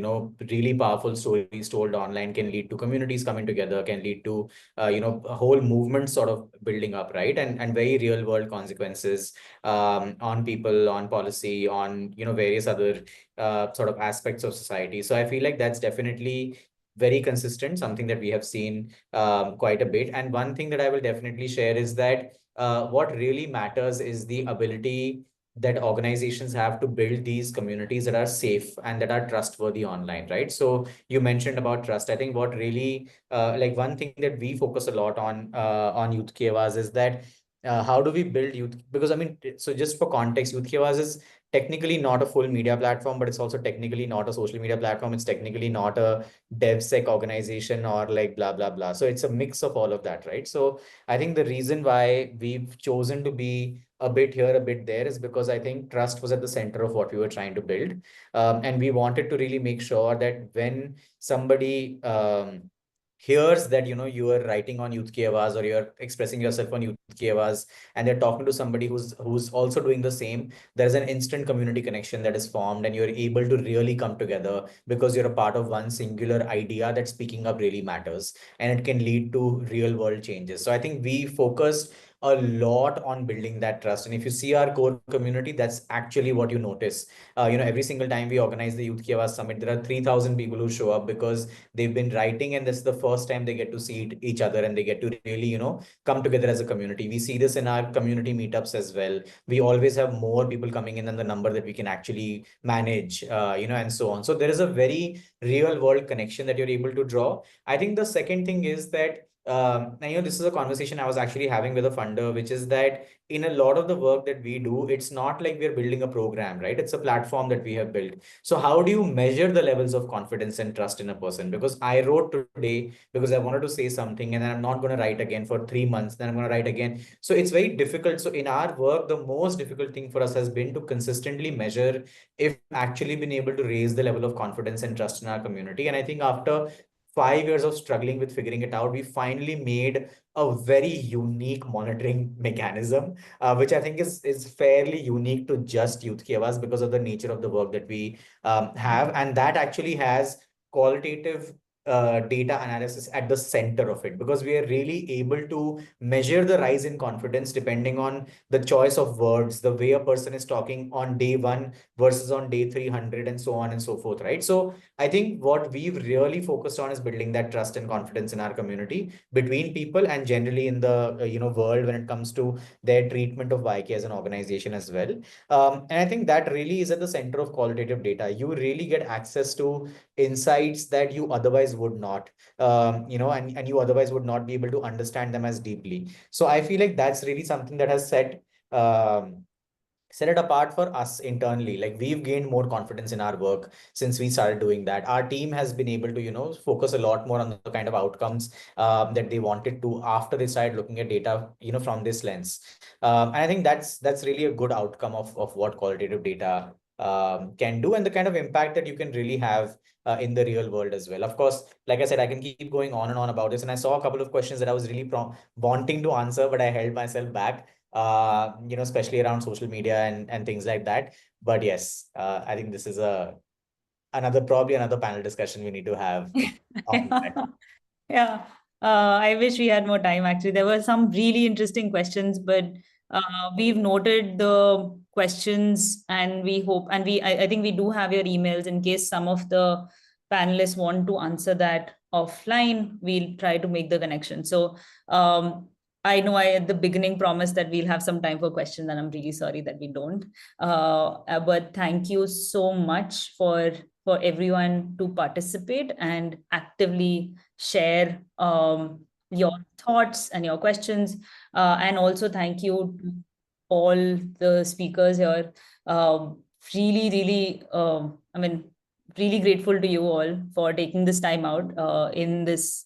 really powerful stories told online can lead to communities coming together, can lead to, a whole movement sort of building up, right? And very real world consequences on people, on policy, on, various other sort of aspects of society. So I feel like that's definitely very consistent, something that we have seen quite a bit. And one thing that I will definitely share is that what really matters is the ability that organizations have to build these communities that are safe and that are trustworthy online, right? So you mentioned about trust. I think what really, like one thing that we focus a lot on Youth Ki Awaaz is that how do we build youth? Because I mean, so just for context, Youth Ki Awaaz is technically not a full media platform, but it's also technically not a social media platform. It's technically not a DevSec organization or like blah, blah, blah. So it's a mix of all of that, right? So I think the reason why we've chosen to be a bit here, a bit there is because I think trust was at the center of what we were trying to build. And we wanted to really make sure that when somebody hears that, you are writing on Youth Ki Awaaz or you're expressing yourself on Youth Ki Awaaz and they're talking to somebody who's also doing the same, there's an instant community connection that is formed and you're able to really come together because you're a part of one singular idea that speaking up really matters and it can lead to real world changes. So I think we focused a lot on building that trust. And if you see our core community, that's actually what you notice. Every single time we organize the Youth Ki Awaaz Summit, there are 3,000 people who show up because they've been writing and this is the first time they get to see each other and they get to really, come together as a community. We see this in our community meetups as well. We always have more people coming in than the number that we can actually manage, and so on. So there is a very real world connection that you're able to draw. I think the second thing is that this is a conversation I was actually having with a funder, which is that in a lot of the work that we do, it's not like we're building a program, right? It's a platform that we have built. So how do you measure the levels of confidence and trust in a person? Because I wrote today because I wanted to say something and then I'm not going to write again for 3 months, then I'm going to write again. So it's very difficult. So in our work, the most difficult thing for us has been to consistently measure if actually been able to raise the level of confidence and trust in our community. And I think after 5 years of struggling with figuring it out, we finally made a very unique monitoring mechanism, which I think is fairly unique to just Youth Ki Awaaz because of the nature of the work that we have. And that actually has qualitative data analysis at the center of it, because we are really able to measure the rise in confidence depending on the choice of words, the way a person is talking on day 1 versus on day 300 and so on and so forth, right? So I think what we've really focused on is building that trust and confidence in our community between people and generally in the world when it comes to their treatment of YK as an organization as well. And I think that really is at the center of qualitative data. You really get access to insights that you otherwise would not, and you otherwise would not be able to understand them as deeply. So I feel like that's really something that has set it apart for us internally. Like we've gained more confidence in our work since we started doing that. Our team has been able to, focus a lot more on the kind of outcomes that they wanted to after they started looking at data, from this lens. And I think that's really a good outcome of what qualitative data can do and the kind of impact that you can really have in the real world as well. Of course, like I said, I can keep going on and on about this. And I saw a couple of questions that I was really wanting to answer, but I held myself back, especially around social media and things like that. But yes, I think this is probably another panel discussion we need to have on that. Yeah. I wish we had more time. Actually, there were some really interesting questions, but we've noted the questions and we hope, and I think we do have your emails in case some of the panelists want to answer that offline. We'll try to make the connection. So I know I at the beginning promised that we'll have some time for questions, and I'm really sorry that we don't. But thank you so much for everyone to participate and actively share your thoughts and your questions. And also thank you to all the speakers here. Really, really, really grateful to you all for taking this time out in this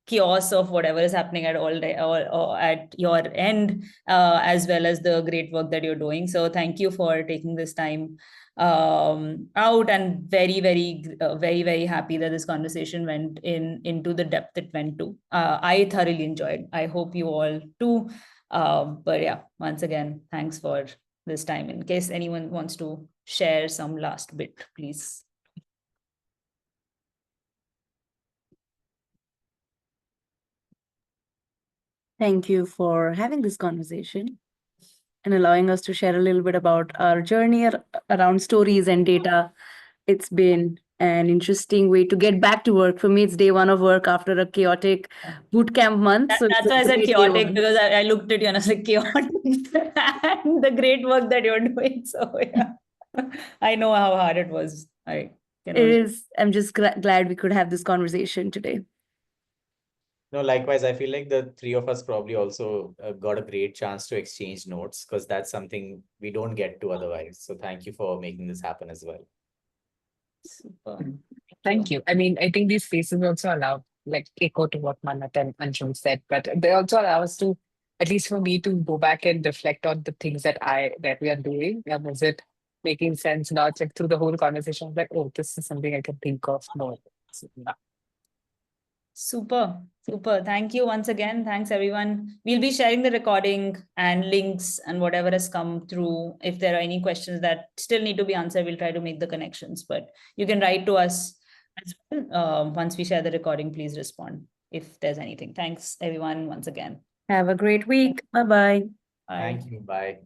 chaos of whatever is happening at all day or at your end, as well as the great work that you're doing. So thank you for taking this time out, and very happy that this conversation went into the depth it went to. I thoroughly enjoyed. I hope you all too. But yeah, once again, thanks for this time. In case anyone wants to share some last bit, please. Thank you for having this conversation and allowing us to share a little bit about our journey around stories and data. It's been an interesting way to get back to work. For me, it's day one of work after a chaotic bootcamp month. So That's why I said chaotic, because I looked at you and I was like, chaotic and the great work that you're doing. So yeah, I know how hard it was. It is. I'm just glad we could have this conversation today. No, likewise, I feel like the three of us probably also got a great chance to exchange notes, because that's something we don't get to otherwise. So thank you for making this happen as well. Super. Thank you. I mean, I think these spaces also allow, like, echo to what Mannat and Anshul said, but they also allow us to, at least for me, to go back and reflect on the things that we are doing. And is it making sense? Not like through the whole conversation, like, oh, this is something I can think of more. So, yeah. Super. Thank you once again. Thanks, everyone. We'll be sharing the recording and links and whatever has come through. If there are any questions that still need to be answered, we'll try to make the connections. But you can write to us as well. Once we share the recording, please respond if there's anything. Thanks, everyone, once again. Have a great week. Bye-bye. Bye. Thank you. Bye.